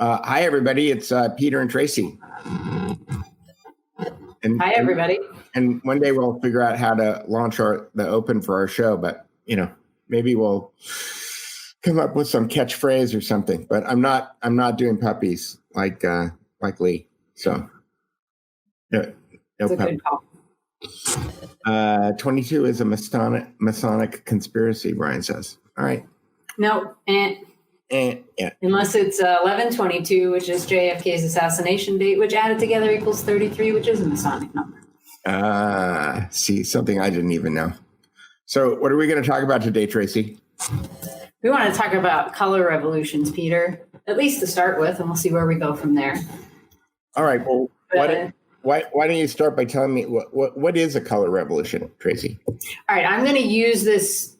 Hi, everybody. It's Peter and Tracy. Hi, everybody. And one day we'll figure out how to launch the open for our show, but maybe we'll come up with some catchphrase or something. But I'm not doing puppies like Lee. So no puppy. 22 is a Masonic conspiracy, Brian says. All right. No, yeah. Unless it's 11/22, which is JFK's assassination date, which added together equals 33, which is a Masonic number. See, something I didn't even know. So what are we going to talk about today, Tracy? We want to talk about color revolutions, Peter, at least to start with, and we'll see where we go from there. All right. Well, why don't you start by telling me what is a color revolution, Tracy? All right. I'm going to use this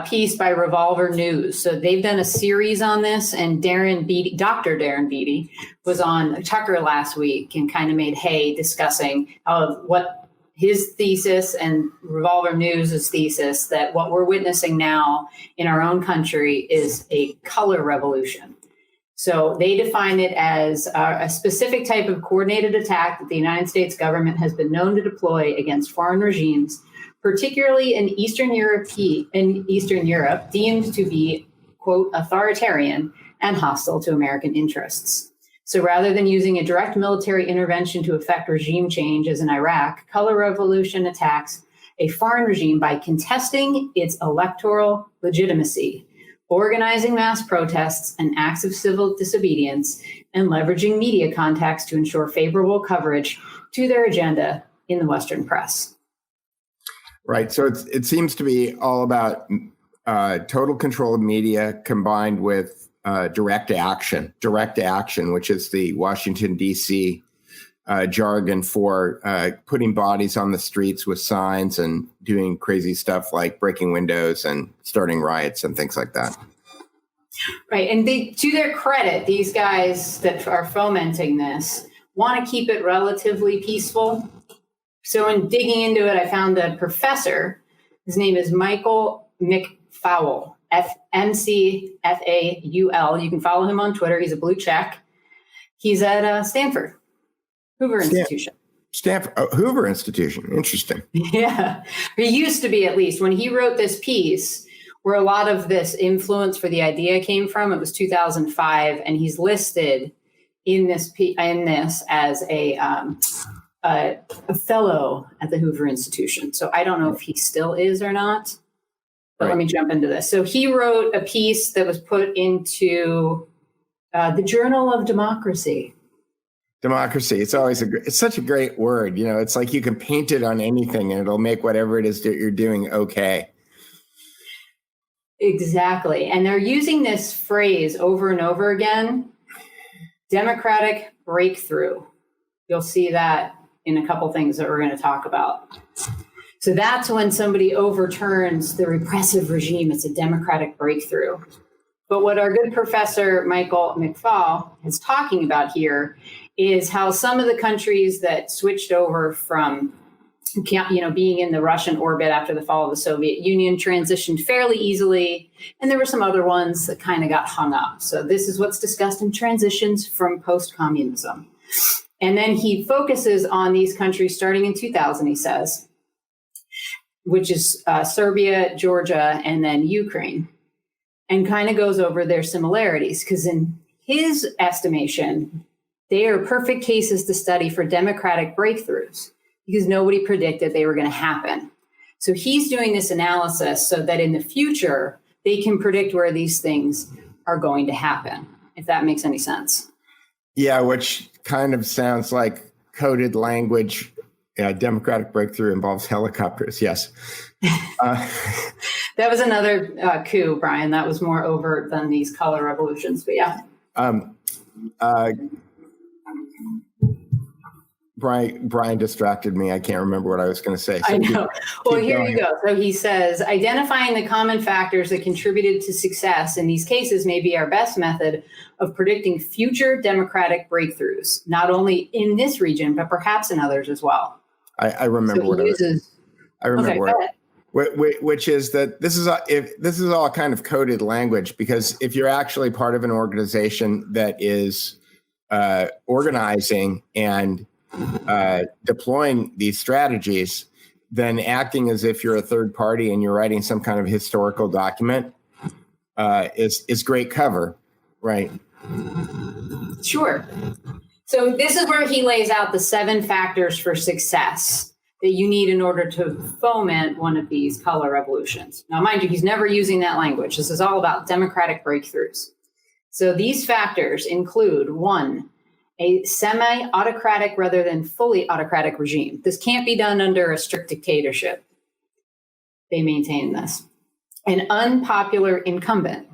piece by Revolver News. So they've done a series on this, and Dr. Darren Beatty was on Tucker last week and kind of made hay discussing what his thesis and Revolver News' thesis that what we're witnessing now in our own country is a color revolution. So they define it as a specific type of coordinated attack that the United States government has been known to deploy against foreign regimes, particularly in Eastern Europe, deemed to be, quote, authoritarian and hostile to American interests. So rather than using a direct military intervention to effect regime change as in Iraq, color revolution attacks a foreign regime by contesting its electoral legitimacy, organizing mass protests and acts of civil disobedience, and leveraging media contacts to ensure favorable coverage to their agenda in the Western press. Right. So it seems to be all about total control of media combined with direct action, which is the Washington, D.C. Jargon for putting bodies on the streets with signs and doing crazy stuff like breaking windows and starting riots and things like that. Right. And to their credit, these guys that are fomenting this want to keep it relatively peaceful. So in digging into it, I found a professor. His name is Michael McFaul, McFaul. You can follow him on Twitter. He's a blue check. He's at Stanford, Hoover Institution. Hoover Institution. Interesting. Yeah. He used to be, at least. When he wrote this piece, where a lot of this influence for the idea came from, it was 2005, and he's listed in this as a fellow at the Hoover Institution. So I don't know if he still is or not, but Let me jump into this. So he wrote a piece that was put into the Journal of Democracy. Democracy. It's always it's such a great word. It's like you can paint it on anything and it'll make whatever it is that you're doing okay. Exactly. And they're using this phrase over and over again, democratic breakthrough. You'll see that in a couple things that we're going to talk about. So that's when somebody overturns the repressive regime. It's a democratic breakthrough. But what our good professor, Michael McFaul, is talking about here is how some of the countries that switched over from being in the Russian orbit after the fall of the Soviet Union transitioned fairly easily. And there were some other ones that kind of got hung up. So this is what's discussed in transitions from post-communism. And then he focuses on these countries starting in 2000, he says, which is Serbia, Georgia, and then Ukraine, and kind of goes over their similarities. Because in his estimation, they are perfect cases to study for democratic breakthroughs because nobody predicted they were going to happen. So he's doing this analysis so that in the future, they can predict where these things are going to happen, if that makes any sense. Yeah, which kind of sounds like coded language. Yeah, democratic breakthrough involves helicopters. Yes. That was another coup, Brian. That was more overt than these color revolutions, but yeah. Brian distracted me. I can't remember what I was going to say. So I know. Well, here you go. So he says, identifying the common factors that contributed to success in these cases may be our best method of predicting future democratic breakthroughs, not only in this region, but perhaps in others as well. I remember so what I remember. Okay, which is that this is all kind of coded language, because if you're actually part of an organization that is organizing and deploying these strategies than acting as if you're a third party and you're writing some kind of historical document is great cover, right? Sure. So this is where he lays out the 7 factors for success that you need in order to foment one of these color revolutions. Now, mind you, he's never using that language. This is all about democratic breakthroughs. So these factors include 1, a semi-autocratic rather than fully autocratic regime. This can't be done under a strict dictatorship. They maintain this. An unpopular incumbent.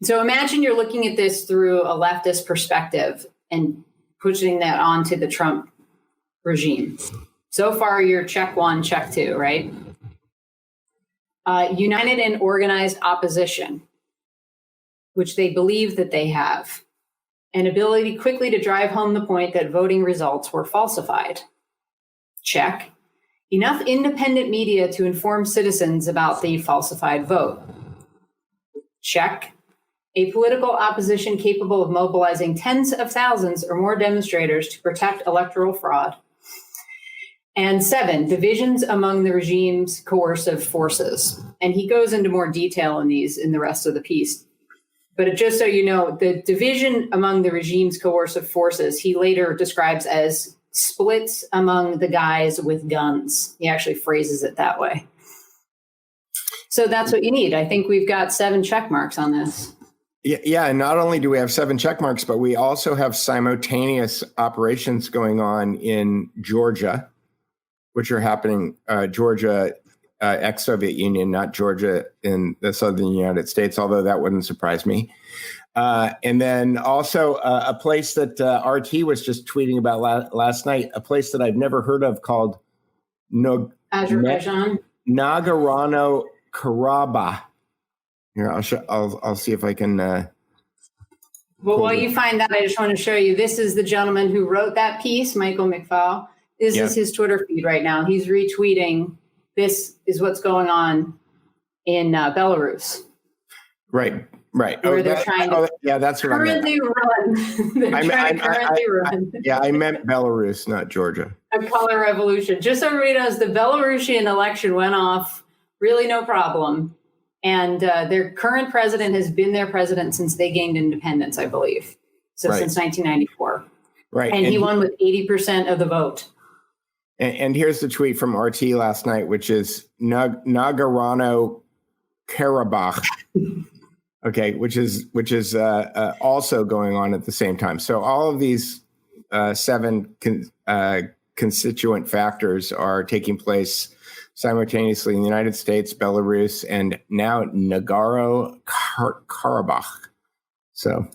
So imagine you're looking at this through a leftist perspective and pushing that onto the Trump regime. So far, you're check 1, check 2, right? United and organized opposition, which they believe that they have. An ability quickly to drive home the point that voting results were falsified. Check. Enough independent media to inform citizens about the falsified vote. Check. A political opposition capable of mobilizing tens of thousands or more demonstrators to protect electoral fraud. And 7, divisions among the regime's coercive forces. And he goes into more detail in these in the rest of the piece. But just so you know, the division among the regime's coercive forces, he later describes as splits among the guys with guns. He actually phrases it that way. So that's what you need. I think we've got 7 check marks on this. Yeah, and not only do we have 7 check marks, but we also have simultaneous operations going on in Georgia, which are happening, Georgia, ex-Soviet Union, not Georgia in the southern United States, although that wouldn't surprise me. And then also a place that RT was just tweeting about last night, a place that I've never heard of called Azerbaijan. Nagorno-Karabakh. Here, I'll see if I can. Well, while you find that, I just want to show you. This is the gentleman who wrote that piece, Michael McFaul. This is his Twitter feed right now. He's retweeting. This is what's going on in Belarus. Right. Where they're trying to that's what currently run. Run. Yeah, I meant Belarus, not Georgia. A color revolution. Just so everybody knows, the Belarusian election went off really no problem. And their current president has been their president since they gained independence, I believe. So since 1994. Right. And he won with 80% of the vote. And here's the tweet from RT last night, which is Nagorno-Karabakh. Okay, which is also going on at the same time. So all of these 7 constituent factors are taking place simultaneously in the United States, Belarus, and now Nagorno-Karabakh. So,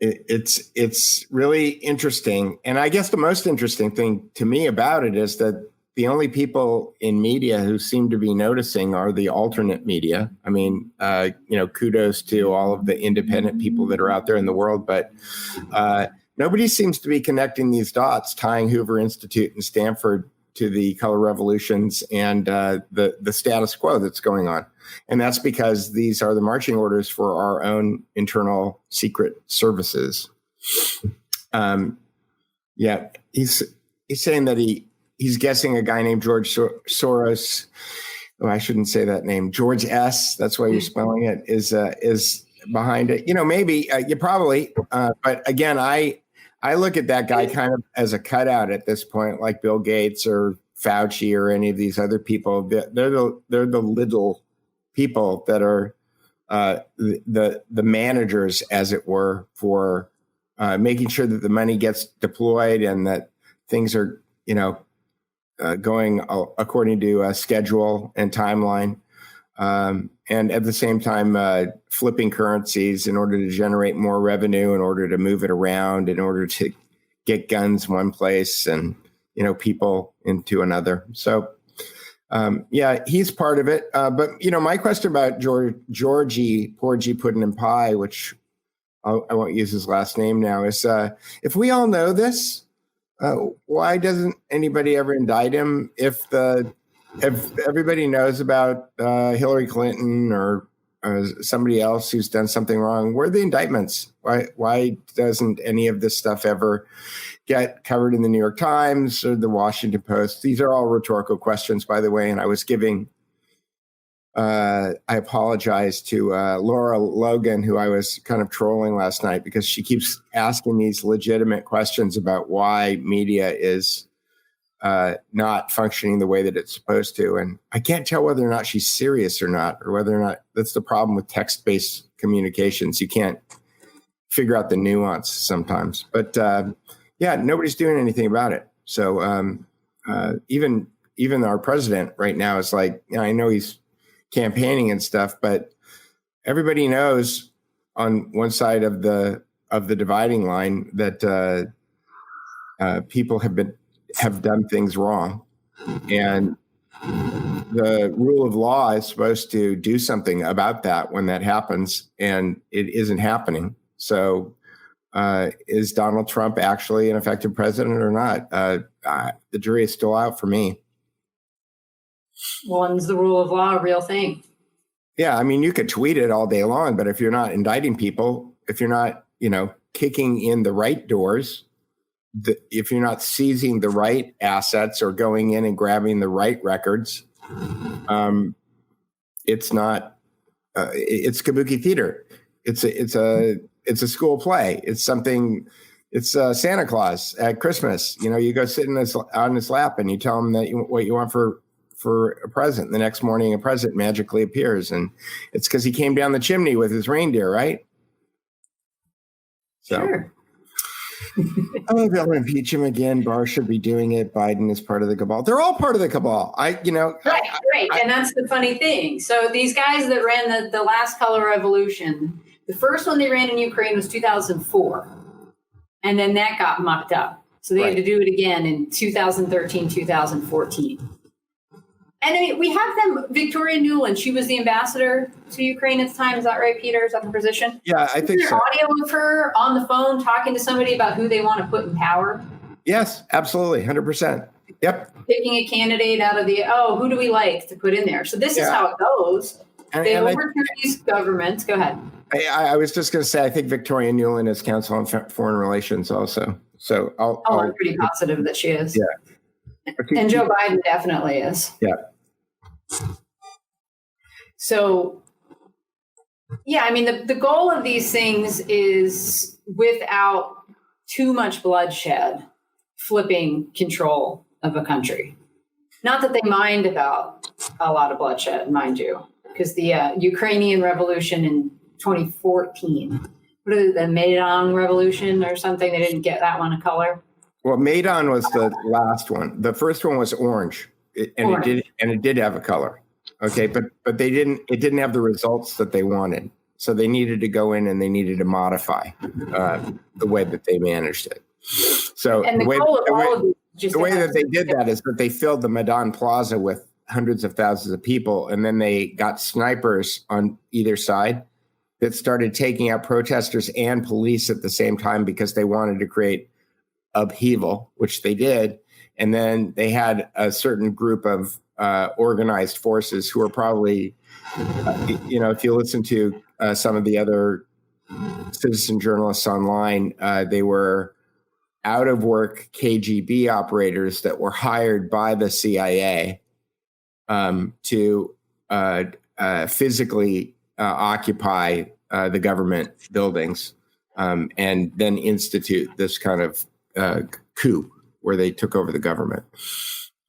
it's really interesting. And I guess the most interesting thing to me about it is that the only people in media who seem to be noticing are the alternate media. I mean, kudos to all of the independent people that are out there in the world, but nobody seems to be connecting these dots, tying Hoover Institute and Stanford to the color revolutions and the status quo that's going on. And that's because these are the marching orders for our own internal secret services. He's saying that he's guessing a guy named George Soros. Oh, I shouldn't say that name. George S. That's why you're spelling it. Is behind it. Maybe you probably. But again, I look at that guy kind of as a cutout at this point, like Bill Gates or Fauci or any of these other people. They're the little people that are the managers, as it were, for making sure that the money gets deployed and that things are, going according to a schedule and timeline. And at the same time, flipping currencies in order to generate more revenue, in order to move it around, in order to get guns one place and, people into another. So, he's part of it. But, my question about Georgie, Porgy Puddin' and Pie, which I won't use his last name now, is if we all know this, why doesn't anybody ever indict him if everybody knows about Hillary Clinton or somebody else who's done something wrong. Where are the indictments? Why doesn't any of this stuff ever get covered in the New York Times or the Washington Post? These are all rhetorical questions, by the way. And I was giving, I apologize to Laura Logan, who I was kind of trolling last night because she keeps asking these legitimate questions about why media is not functioning the way that it's supposed to. And I can't tell whether or not she's serious or not, or whether or not that's the problem with text-based communications. You can't figure out the nuance sometimes. But yeah, nobody's doing anything about it. So even our president right now is like, I know he's campaigning and stuff, but everybody knows on one side of the dividing line that people have done things wrong, and the rule of law is supposed to do something about that when that happens, and it isn't happening. So is Donald Trump actually an effective president or not? The jury is still out for me. Well, is the rule of law a real thing? Yeah, I mean, you could tweet it all day long, but if you're not indicting people, if you're not, kicking in the right doors, if you're not seizing the right assets or going in and grabbing the right records, it's not. It's kabuki theater. It's a school play. It's something. It's Santa Claus at Christmas. You go sit on his lap and you tell him what you want for a present. The next morning, a present magically appears, and it's because he came down the chimney with his reindeer, right? So. Sure. They'll impeach him again. Barr should be doing it. Biden is part of the cabal. They're all part of the cabal. Right. And that's the funny thing. So these guys that ran the last color revolution, the first one they ran in Ukraine was 2004. And then that got mucked up. So they had to do it again in 2013, 2014. And I mean, we have them, Victoria Nuland, she was the ambassador to Ukraine at the time. Is that right, Peter? Is that her position? Yeah, I think so. Audio of her on the phone talking to somebody about who they want to put in power? Yes, absolutely. 100%. Yep. Picking a candidate out of who do we like to put in there? So this is how it goes. They overturn these governments. Go ahead. I was just going to say, I think Victoria Nuland is counsel on foreign relations also. So I'm pretty positive that she is. Yeah. And Joe Biden definitely is. Yeah. So, yeah, I mean, the goal of these things is, without too much bloodshed, flipping control of a country. Not that they mind about a lot of bloodshed, mind you, because the Ukrainian revolution in 2014, the Maidan revolution or something, they didn't get that one a color. Well, Maidan was the last one. The first one was orange, it did have a color. Okay, but it didn't have the results that they wanted. So they needed to go in and they needed to modify the way that they managed it. So the way that they did that is that they filled the Maidan Plaza with hundreds of thousands of people, and then they got snipers on either side that started taking out protesters and police at the same time because they wanted to create upheaval, which they did. And then they had a certain group of organized forces who are probably, if you listen to some of the other citizen journalists online, they were out of work KGB operators that were hired by the CIA to physically occupy the government buildings and then institute this kind of coup where they took over the government.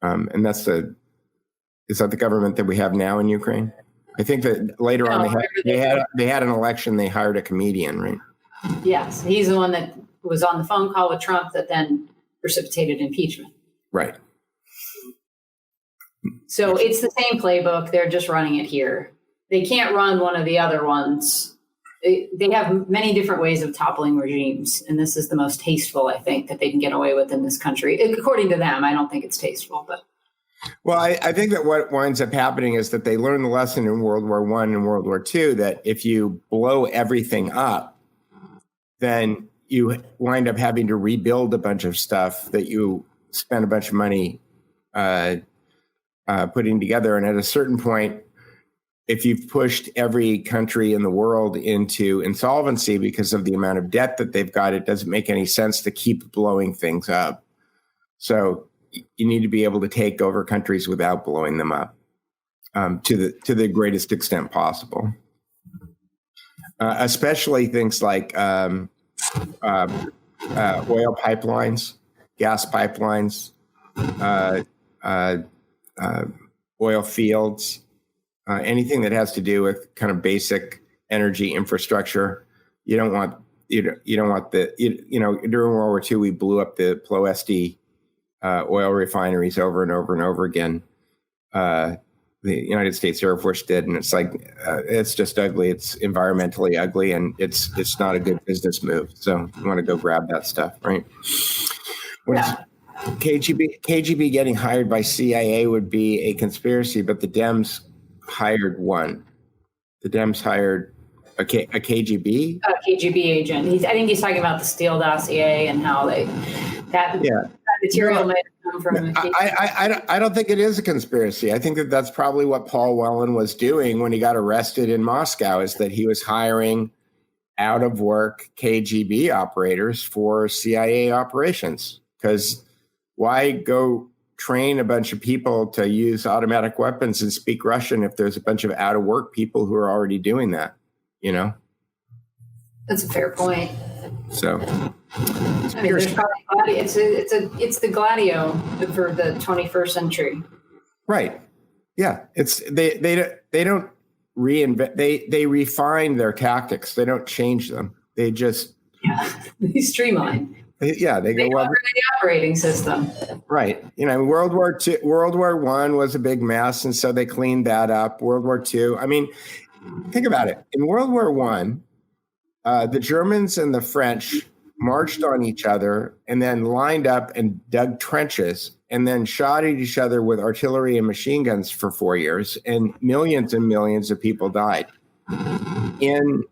And is that the government that we have now in Ukraine? I think that later on they had an election. They hired a comedian, right? Yes, he's the one that was on the phone call with Trump that then precipitated impeachment. Right. So it's the same playbook. They're just running it here. They can't run one of the other ones. They have many different ways of toppling regimes, and this is the most tasteful, I think, that they can get away with in this country. According to them, I don't think it's tasteful, but. Well, I think that what winds up happening is that they learned the lesson in World War I and World War II that if you blow everything up, then you wind up having to rebuild a bunch of stuff that you spent a bunch of money putting together. And at a certain point, if you've pushed every country in the world into insolvency because of the amount of debt that they've got, it doesn't make any sense to keep blowing things up. So you need to be able to take over countries without blowing them up to the greatest extent possible. Especially things like oil pipelines, gas pipelines, oil fields. Anything that has to do with kind of basic energy infrastructure. You don't want during World War II, we blew up the Ploesti oil refineries over and over and over again. The United States Air Force did, and it's like it's just ugly. It's environmentally ugly, and it's not a good business move. So you want to go grab that stuff, right? KGB getting hired by CIA would be a conspiracy, but the Dems hired one. The Dems hired a KGB? A KGB agent. I think he's talking about the Steele dossier and how that material might have come from. I don't think it is a conspiracy. I think that's probably what Paul Whelan was doing when he got arrested in Moscow, is that he was hiring out of work KGB operators for CIA operations. Because why go train a bunch of people to use automatic weapons and speak Russian if there's a bunch of out of work people who are already doing that, That's a fair point. So there's probably it's the Gladio for the 21st century. Right. Yeah. They don't reinvent, they refine their tactics. They don't change them. They just they streamline. Yeah, they go the operating system. Right. World War I was a big mess, and so they cleaned that up. World War II. I mean, think about it. In World War I, the Germans and the French marched on each other and then lined up and dug trenches and then shot at each other with artillery and machine guns for 4 years, and millions of people died. In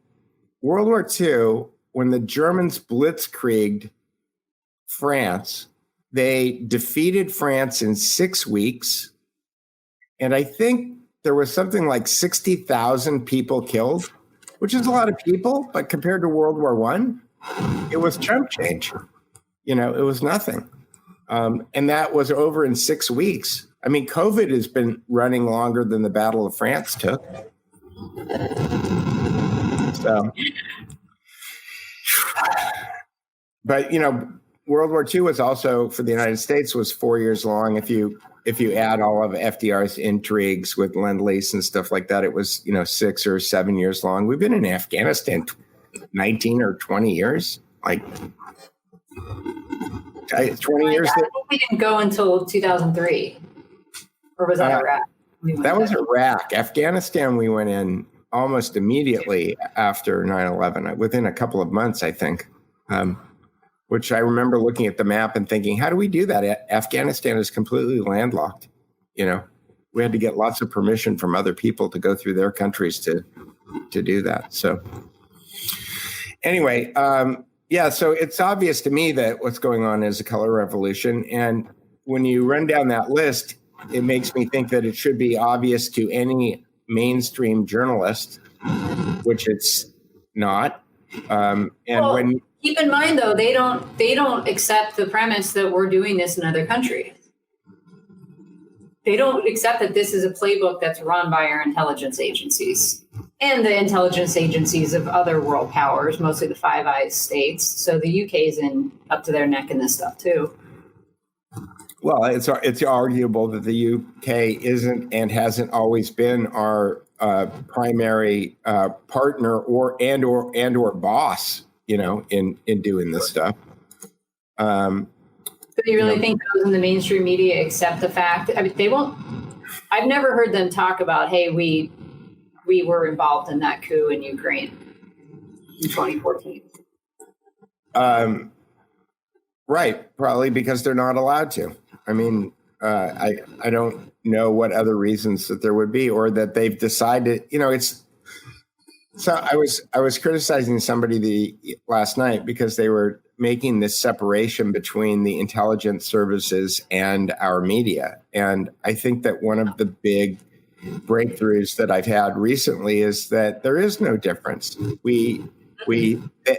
World War II, when the Germans blitzkrieged France, they defeated France in 6 weeks. And I think there was something like 60,000 people killed, which is a lot of people, but compared to World War I, it was chump change. It was nothing. And that was over in 6 weeks. I mean, COVID has been running longer than the Battle of France took. So, but, World War II was also, for the United States, was 4 years long. If you add all of FDR's intrigues with Lend-Lease and stuff like that, it was 6 or 7 years long. We've been in Afghanistan 19 or 20 years, like 20 years. I think we didn't go until 2003, or was that Iraq? That was Iraq. Afghanistan, we went in almost immediately after 9/11, within a couple of months, I think. Which I remember looking at the map and thinking, how do we do that? Afghanistan is completely landlocked. We had to get lots of permission from other people to go through their countries to do that. So anyway, so it's obvious to me that what's going on is a color revolution. And when you run down that list, it makes me think that it should be obvious to any mainstream journalist, which it's not. Keep in mind, though, they don't accept the premise that we're doing this in other countries. They don't accept that this is a playbook that's run by our intelligence agencies and the intelligence agencies of other world powers, mostly the Five Eyes states. So the UK's up to their neck in this stuff too. Well, it's arguable that the UK isn't and hasn't always been our primary partner or boss, in doing this stuff. But you really think those in the mainstream media accept the fact? I mean, they won't. I've never heard them talk about, hey, we were involved in that coup in Ukraine in 2014. Right, probably because they're not allowed to. I mean, I don't know what other reasons that there would be, or that they've decided. It's. So I was criticizing somebody last night because they were making this separation between the intelligence services and our media, and I think that one of the big breakthroughs that I've had recently is that there is no difference.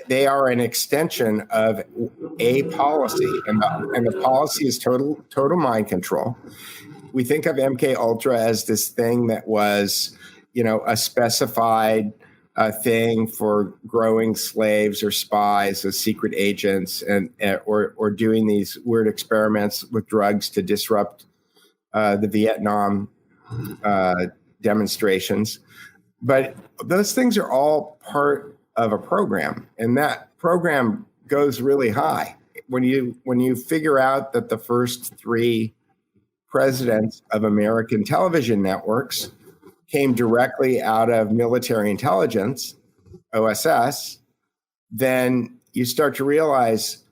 They are an extension of a policy, and the policy is total mind control. We think of MK Ultra as this thing that was, a specified thing for growing slaves or spies as secret agents, or doing these weird experiments with drugs to disrupt the Vietnam demonstrations. But those things are all part of a program, and that program goes really high. When you figure out that the first 3 presidents of American television networks came directly out of military intelligence, OSS, then you start to realize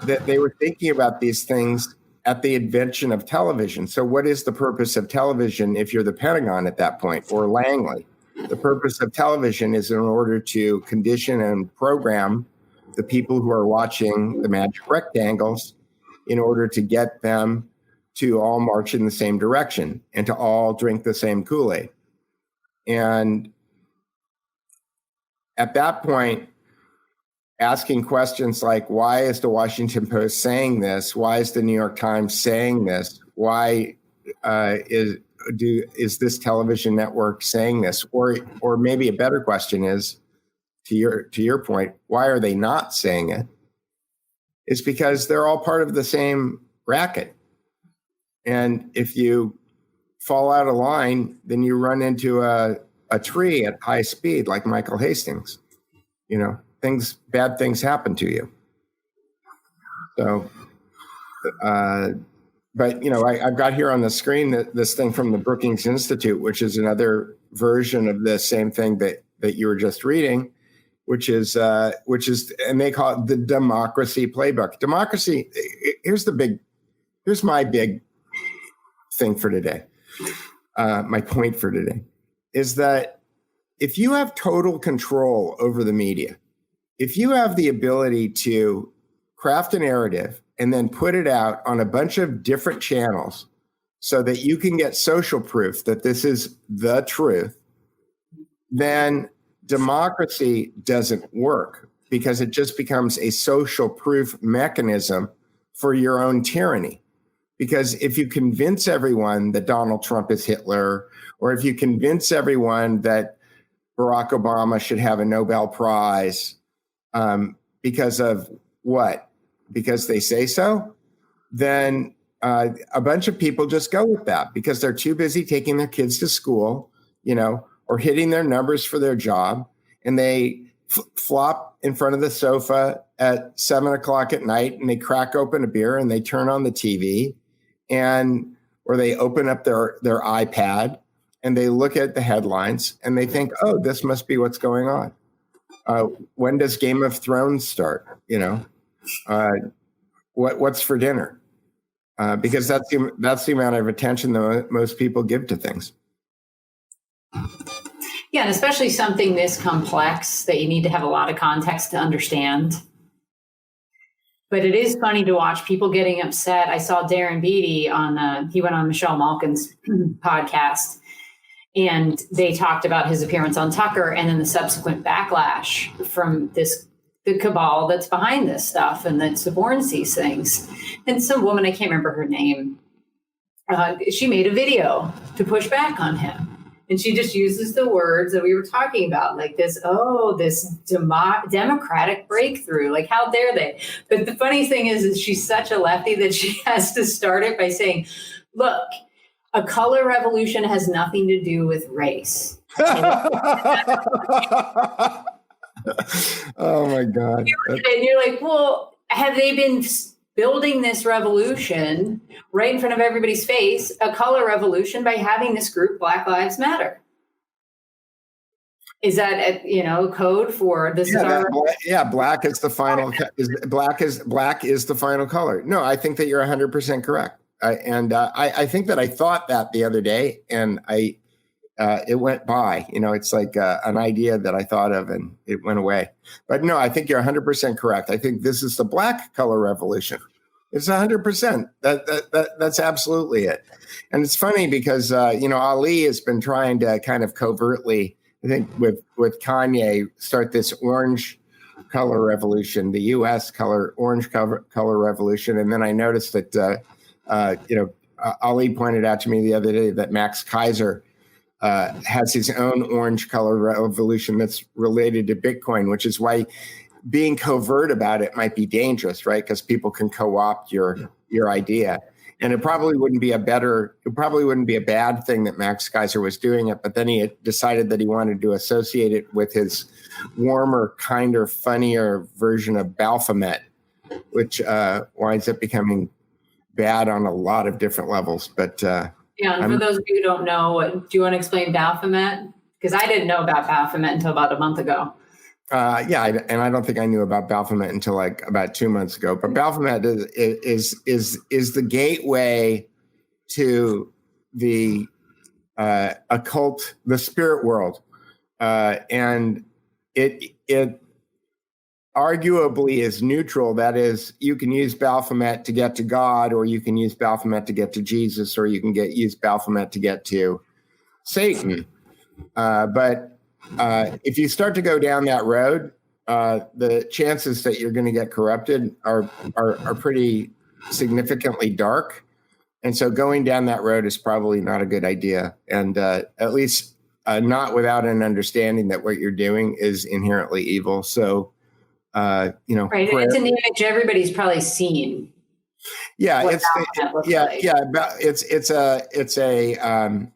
that they were thinking about these things at the invention of television. So what is the purpose of television if you're the Pentagon at that point, or Langley? The purpose of television is in order to condition and program the people who are watching the magic rectangles in order to get them to all march in the same direction and to all drink the same Kool-Aid. And at that point, asking questions like, why is the Washington Post saying this? Why is the New York Times saying this? Why is this television network saying this? Or maybe a better question is, to your point, why are they not saying it? It's because they're all part of the same racket. And if you fall out of line, then you run into a tree at high speed, like Michael Hastings. Bad things happen to you. So, but I've got here on the screen this thing from the Brookings Institute, which is another version of the same thing that you were just reading, which is, and they call it the democracy playbook. Democracy. Here's my big thing for today. My point for today is that if you have total control over the media, if you have the ability to craft a narrative and then put it out on a bunch of different channels so that you can get social proof that this is the truth, then democracy doesn't work, because it just becomes a social proof mechanism for your own tyranny. Because if you convince everyone that Donald Trump is Hitler, or if you convince everyone that Barack Obama should have a Nobel Prize, because of what? Because they say so, then a bunch of people just go with that because they're too busy taking their kids to school, or hitting their numbers for their job, and they flop in front of the sofa at 7:00 at night, and they crack open a beer and they turn on the TV, or they open up their iPad and they look at the headlines and they think, oh, this must be what's going on. When does Game of Thrones start? What's for dinner? Because that's the amount of attention that most people give to things. Yeah, and especially something this complex that you need to have a lot of context to understand. But it is funny to watch people getting upset. I saw Darren Beatty he went on Michelle Malkin's podcast, and they talked about his appearance on Tucker and then the subsequent backlash from the cabal that's behind this stuff and that suborns these things. And some woman, I can't remember her name, she made a video to push back on him. And she just uses the words that we were talking about, like this democratic breakthrough. Like, how dare they? But the funny thing is she's such a lefty that she has to start it by saying, look, a color revolution has nothing to do with race. Oh, my God. And you're like, well, have they been building this revolution right in front of everybody's face, a color revolution, by having this group Black Lives Matter? Is that code for this? Black is the final. Black is the final color. No, I think that you're 100% correct. I think that I thought that the other day, and it went by. It's like an idea that I thought of and it went away. But no, I think you're 100% correct. I think this is the black color revolution. It's 100%. That's absolutely it. And it's funny because Ali has been trying to kind of covertly, I think, with Kanye, start this orange color revolution, the U.S. orange color revolution. And then I noticed that Ali pointed out to me the other day that Max Kaiser has his own orange color revolution that's related to Bitcoin, which is why being covert about it might be dangerous, right? Because people can co-opt your idea. And it probably wouldn't be a bad thing that Max Kaiser was doing it, but then he had decided that he wanted to associate it with his warmer, kinder, funnier version of Baphomet, which winds up becoming bad on a lot of different levels. But and for those of you who don't know, do you want to explain Baphomet? Because I didn't know about Baphomet until about a month ago. And I don't think I knew about Baphomet until like about 2 months ago. But Baphomet is the gateway to the occult, the spirit world, and it arguably is neutral. That is, you can use Baphomet to get to God, or you can use Baphomet to get to Jesus, or you can use Baphomet to get to Satan. But if you start to go down that road, the chances that you're going to get corrupted are pretty significantly dark. And so going down that road is probably not a good idea. And at least not without an understanding that what you're doing is inherently evil. So, right. It's an image everybody's probably seen. Yeah. It's a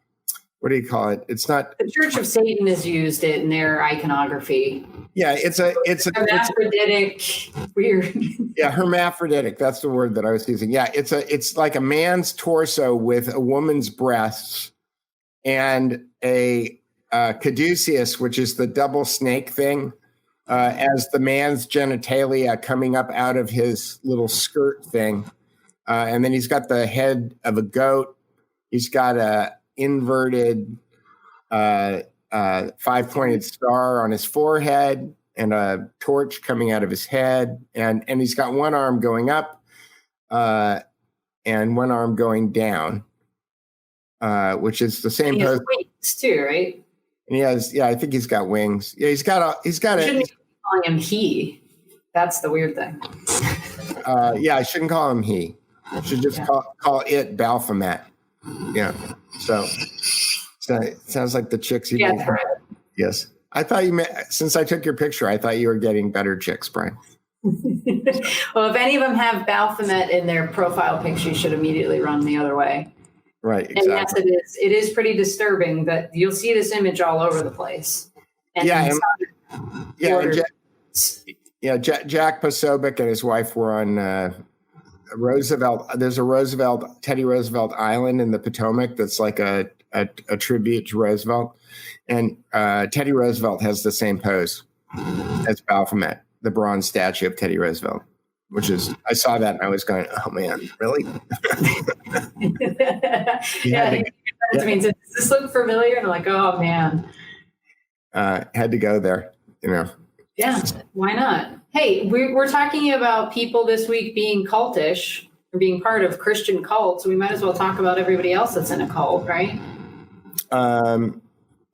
what do you call it? It's not. The Church of Satan has used it in their iconography. Yeah, it's hermaphroditic, weird. Yeah, hermaphroditic. That's the word that I was using. Yeah, it's like a man's torso with a woman's breasts and a caduceus, which is the double snake thing, as the man's genitalia coming up out of his little skirt thing, and then he's got the head of a goat. He's got a inverted 5-pointed star on his forehead and a torch coming out of his head, and he's got one arm going up and one arm going down, which is the same pose. Wings too, right? And he has, I think he's got wings. Yeah, he's got a. Shouldn't be calling him he. That's the weird thing. I shouldn't call him he. I should just call it Baphomet. Yeah. So it sounds like the chicks you that's right. Yes. I thought since I took your picture, I thought you were getting better chicks, Brian. Well, if any of them have Baphomet in their profile picture, you should immediately run the other way. Right. Exactly. And yes, it is pretty disturbing that you'll see this image all over the place. And Jack Posobiec and his wife were on Roosevelt. There's a Teddy Roosevelt Island in the Potomac that's like a tribute to Roosevelt, and Teddy Roosevelt has the same pose as Baphomet, the bronze statue of Teddy Roosevelt, which is, I saw that and I was going, oh man, really? Does this look familiar? And I'm like, oh man. Had to go there, Yeah, why not? Hey, we're talking about people this week being cultish or being part of Christian cults. So we might as well talk about everybody else that's in a cult, right?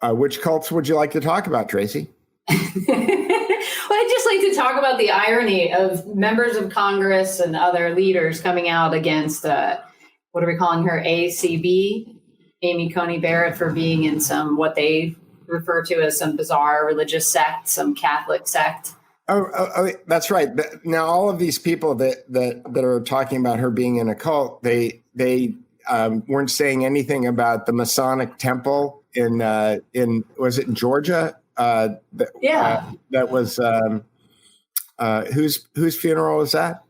Which cults would you like to talk about, Tracy? Well, I'd just like to talk about the irony of members of Congress and other leaders coming out against, what are we calling her, ACB, Amy Coney Barrett, for being in some, what they refer to as some bizarre religious sect, some Catholic sect. Oh, that's right. Now, all of these people that are talking about her being in a cult, they weren't saying anything about the Masonic temple in was it in Georgia? That was whose funeral was that?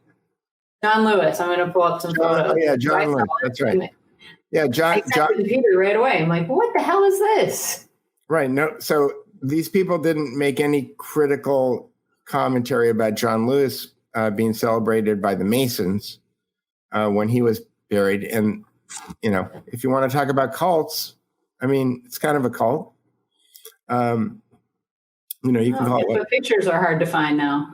John Lewis. I'm going to pull up some photos. Oh yeah, John Lewis. That's right. Yeah, John Peter right away. I'm like, what the hell is this? Right. No. So these people didn't make any critical commentary about John Lewis being celebrated by the Masons when he was buried. And, if you want to talk about cults, I mean, it's kind of a cult. You can call it. But pictures are hard to find now.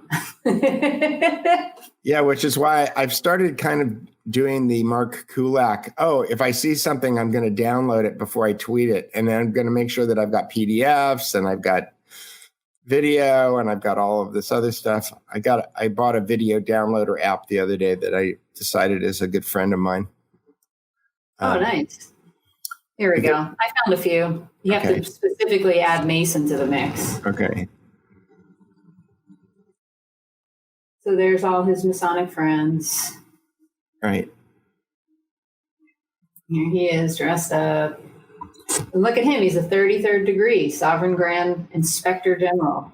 Yeah, which is why I've started kind of doing the Mark Kulak. Oh, if I see something, I'm going to download it before I tweet it. And then I'm going to make sure that I've got PDFs and I've got video and I've got all of this other stuff. I bought a video downloader app the other day that I decided is a good friend of mine. Nice. Here we go. I found a few. You have to specifically add Mason to the mix. Okay. So there's all his Masonic friends. Right. Here he is dressed up. And look at him. He's a 33rd degree, Sovereign Grand Inspector General.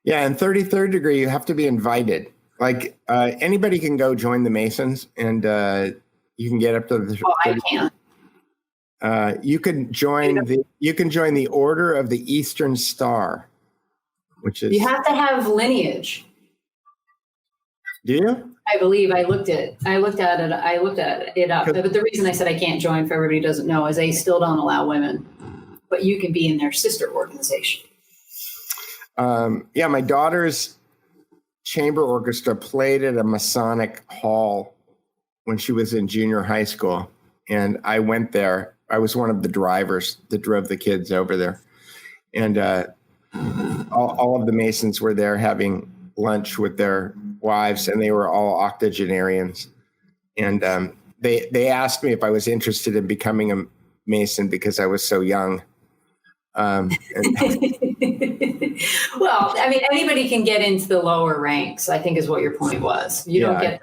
Yeah, and 33rd degree, you have to be invited. Like anybody can go join the Masons, and you can get up to the. Well, I can't. You can join the Order of the Eastern Star, which is. You have to have lineage. Do you? I believe I looked at it up. But the reason I said I can't join, for everybody who doesn't know, is they still don't allow women. But you can be in their sister organization. My daughter's chamber orchestra played at a Masonic hall when she was in junior high school. And I went there. I was one of the drivers that drove the kids over there. And all of the Masons were there having lunch with their wives, and they were all octogenarians. And they asked me if I was interested in becoming a Mason because I was so young. Well, I mean, anybody can get into the lower ranks, I think is what your point was. You don't get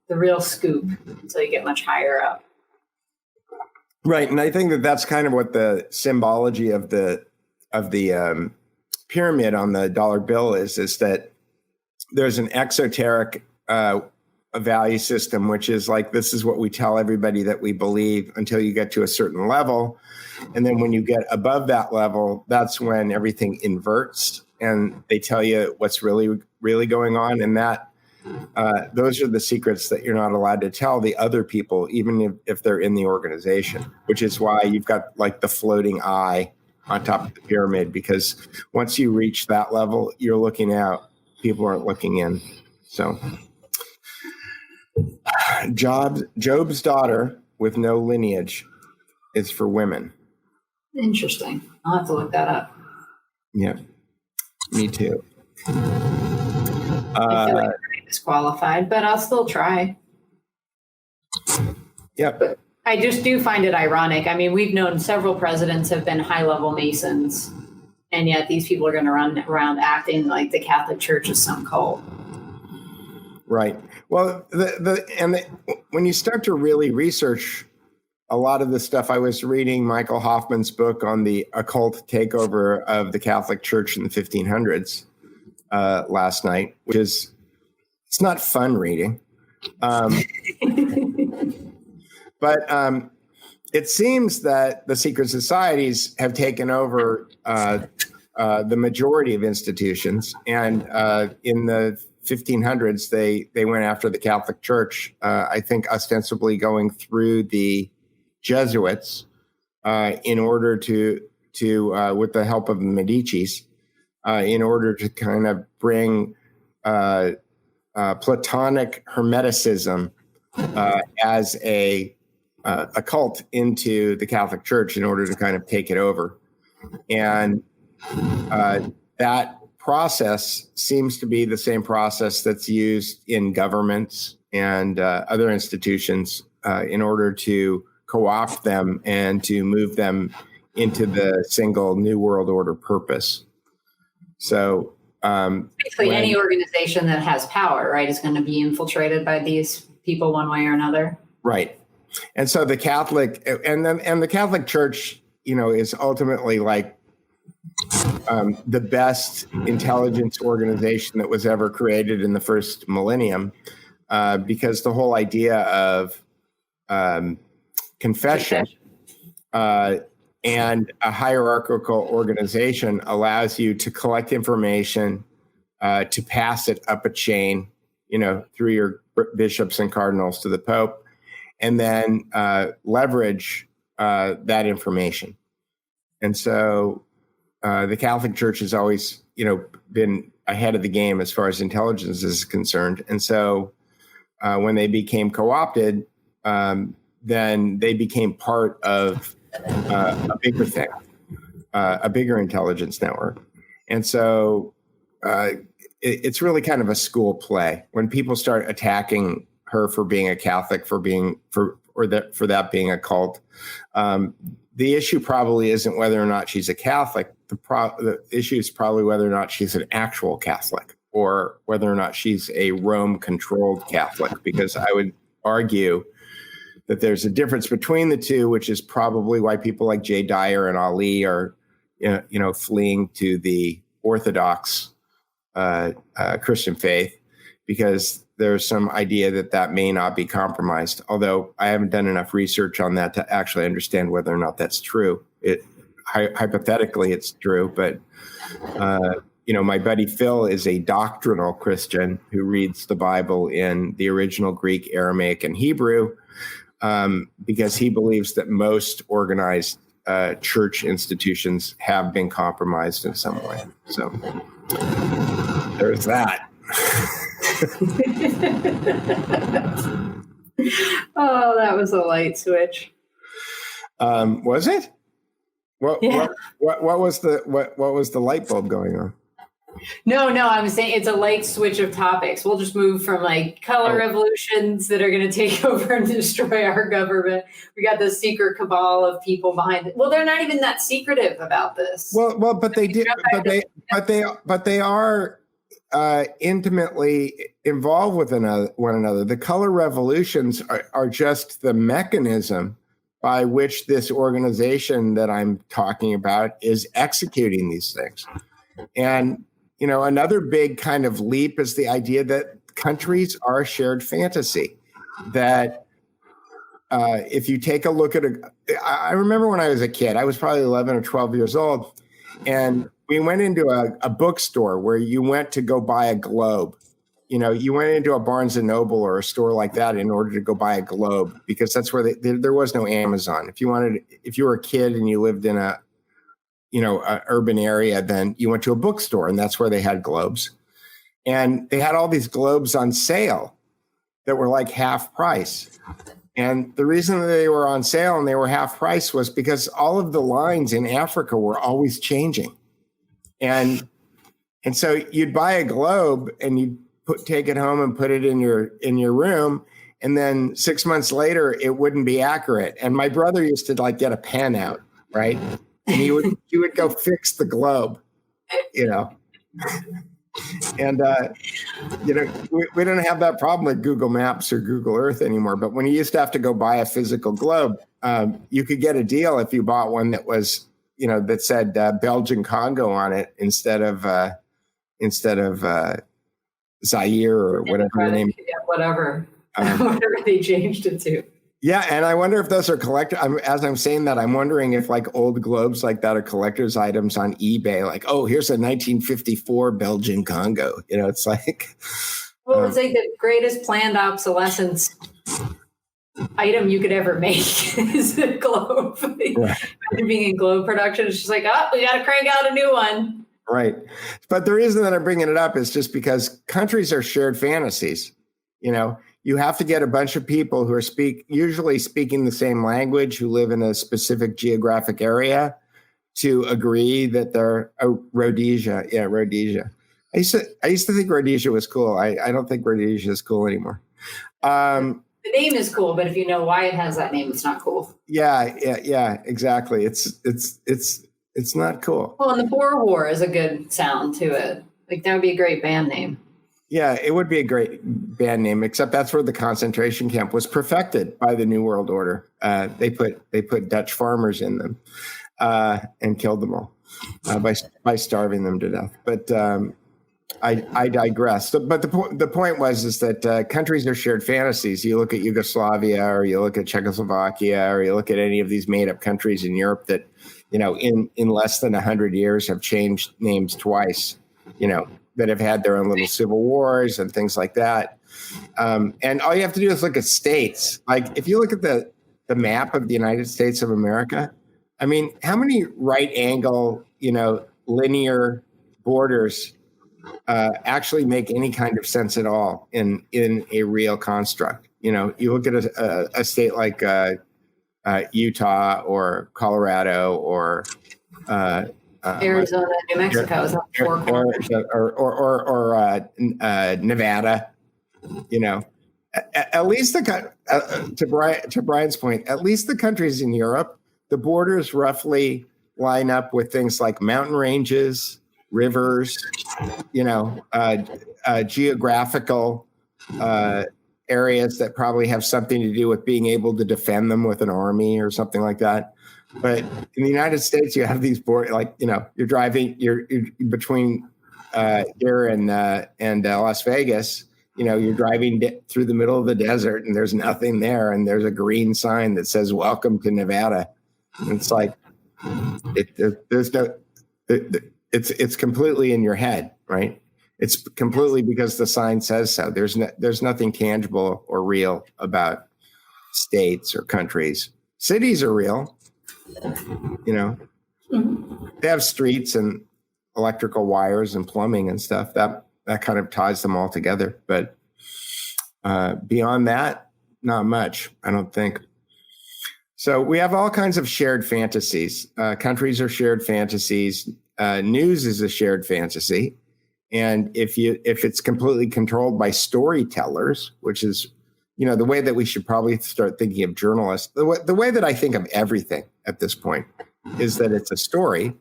the real scoop until you get much higher up. Right. And I think that that's kind of what the symbology of the pyramid on the dollar bill is that there's an exoteric value system, which is like, this is what we tell everybody that we believe until you get to a certain level. And then when you get above that level, that's when everything inverts and they tell you what's really, really going on. And that those are the secrets that you're not allowed to tell the other people, even if they're in the organization, which is why you've got like the floating eye on top of the pyramid, because once you reach that level, you're looking out. People aren't looking in. So Job's daughter with no lineage is for women. Interesting. I'll have to look that up. Yeah, me too. I feel like I'm disqualified, but I'll still try. Yeah. But I just do find it ironic. I mean, we've known several presidents have been high-level Masons, and yet these people are going to run around acting like the Catholic Church is some cult. Right. Well, when you start to really research a lot of the stuff, I was reading Michael Hoffman's book on the occult takeover of the Catholic Church in the 1500s last night, which is, it's not fun reading. But it seems that the secret societies have taken over the majority of institutions. And in the 1500s, they went after the Catholic Church, I think ostensibly going through the Jesuits in order to with the help of the Medicis, in order to kind of bring Platonic Hermeticism as a cult into the Catholic Church in order to kind of take it over. And that process seems to be the same process that's used in governments and other institutions in order to co-opt them and to move them into the single New World Order purpose. So basically any organization that has power, right, is going to be infiltrated by these people one way or another. Right. And so the Catholic and the Catholic Church, is ultimately like the best intelligence organization that was ever created in the first millennium, because the whole idea of confession and a hierarchical organization allows you to collect information, to pass it up a chain, through your bishops and cardinals to the Pope, and then leverage that information. And so the Catholic Church has always been ahead of the game as far as intelligence is concerned. And so when they became co-opted, then they became part of a bigger thing, a bigger intelligence network. And so it's really kind of a school play when people start attacking her for being a Catholic, for that being a cult. The issue probably isn't whether or not she's a Catholic. The issue is probably whether or not she's an actual Catholic or whether or not she's a Rome-controlled Catholic, because I would argue that there's a difference between the two, which is probably why people like Jay Dyer and Ali are, fleeing to the Orthodox Christian faith, because there's some idea that may not be compromised. Although I haven't done enough research on that to actually understand whether or not that's true. Hypothetically, it's true, but my buddy Phil is a doctrinal Christian who reads the Bible in the original Greek, Aramaic, and Hebrew, because he believes that most organized church institutions have been compromised in some way. So there's that. Oh, that was a light switch. Was it? What was the light bulb going on? No, I'm saying it's a light switch of topics. We'll just move from color revolutions that are going to take over and destroy our government. We got this secret cabal of people behind it. Well, they're not even that secretive about this. Well, but they did, but they are intimately involved with one another. The color revolutions are just the mechanism by which this organization that I'm talking about is executing these things. And another big kind of leap is the idea that countries are a shared fantasy. That if you take a look at I remember when I was a kid, I was probably 11 or 12 years old, and we went into a bookstore where you went to go buy a globe. You went into a Barnes and Noble or a store like that in order to go buy a globe, because that's where there was no Amazon. If you were a kid and you lived in a urban area, then you went to a bookstore, and that's where they had globes. And they had all these globes on sale that were like half price. And the reason that they were on sale and they were half price was because all of the lines in Africa were always changing. And so you'd buy a globe and you'd take it home and put it in your room. And then 6 months later, it wouldn't be accurate. And my brother used to get a pen out, right? And he would go fix the globe, And, we don't have that problem with Google Maps or Google Earth anymore. But when you used to have to go buy a physical globe, you could get a deal if you bought one that was, that said Belgian Congo on it instead of Zaire or whatever the name. Yeah, whatever they changed it to. Yeah, and I wonder if those are as I'm saying that, I'm wondering if old globes like that are collector's items on eBay. Here's a 1954 Belgian Congo. It's like. Well, it's the greatest planned obsolescence item you could ever make is a globe. Right. Being in globe production, it's just we got to crank out a new one. Right. But the reason that I'm bringing it up is just because countries are shared fantasies. You have to get a bunch of people who are usually speaking the same language, who live in a specific geographic area, to agree that they're Rhodesia. Yeah, Rhodesia. I used to think Rhodesia was cool. I don't think Rhodesia is cool anymore. The name is cool, but if you know why it has that name, it's not cool. Yeah, exactly. It's not cool. Well, and the Boer War is a good sound to it. That would be a great band name. Yeah, it would be a great band name, except that's where the concentration camp was perfected by the New World Order. They put Dutch farmers in them and killed them all by starving them to death. But I digress. But the point was that countries are shared fantasies. You look at Yugoslavia, or you look at Czechoslovakia, or you look at any of these made up countries in Europe that in less than 100 years have changed names twice. That have had their own little civil wars and things like that. And all you have to do is look at states. If you look at the map of the United States of America, how many right angle, linear borders actually make any kind of sense at all in a real construct. You look at a state like Utah or Colorado or Arizona, New Mexico is on four corners. Or Nevada. At least to Brian's point, at least the countries in Europe, the borders roughly line up with things like mountain ranges, rivers, geographical areas that probably have something to do with being able to defend them with an army or something like that. But in the United States, you have these you're driving, you're between here and Las Vegas. You're driving through the middle of the desert, and there's nothing there, and there's a green sign that says "Welcome to Nevada." And it's like it's completely in your head, right? It's completely because the sign says so. There's nothing tangible or real about states or countries. Cities are real. They have streets and electrical wires and plumbing and stuff that kind of ties them all together. But beyond that, not much, I don't think. So we have all kinds of shared fantasies. Countries are shared fantasies. News is a shared fantasy. And if it's completely controlled by storytellers, which is, the way that we should probably start thinking of journalists, the way that I think of everything at this point is that it's a story.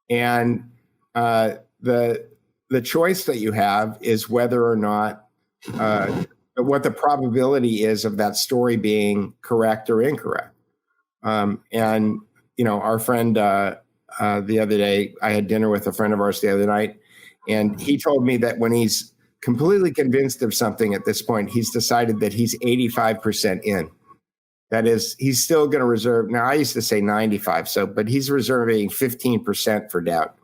And the choice that you have is whether or not what the probability is of that story being correct or incorrect. And our friend the other day, I had dinner with a friend of ours the other night, and he told me that when he's completely convinced of something at this point, he's decided that he's 85% in. That is, he's still going to reserve. Now, I used to say 95, but he's reserving 15% for doubt.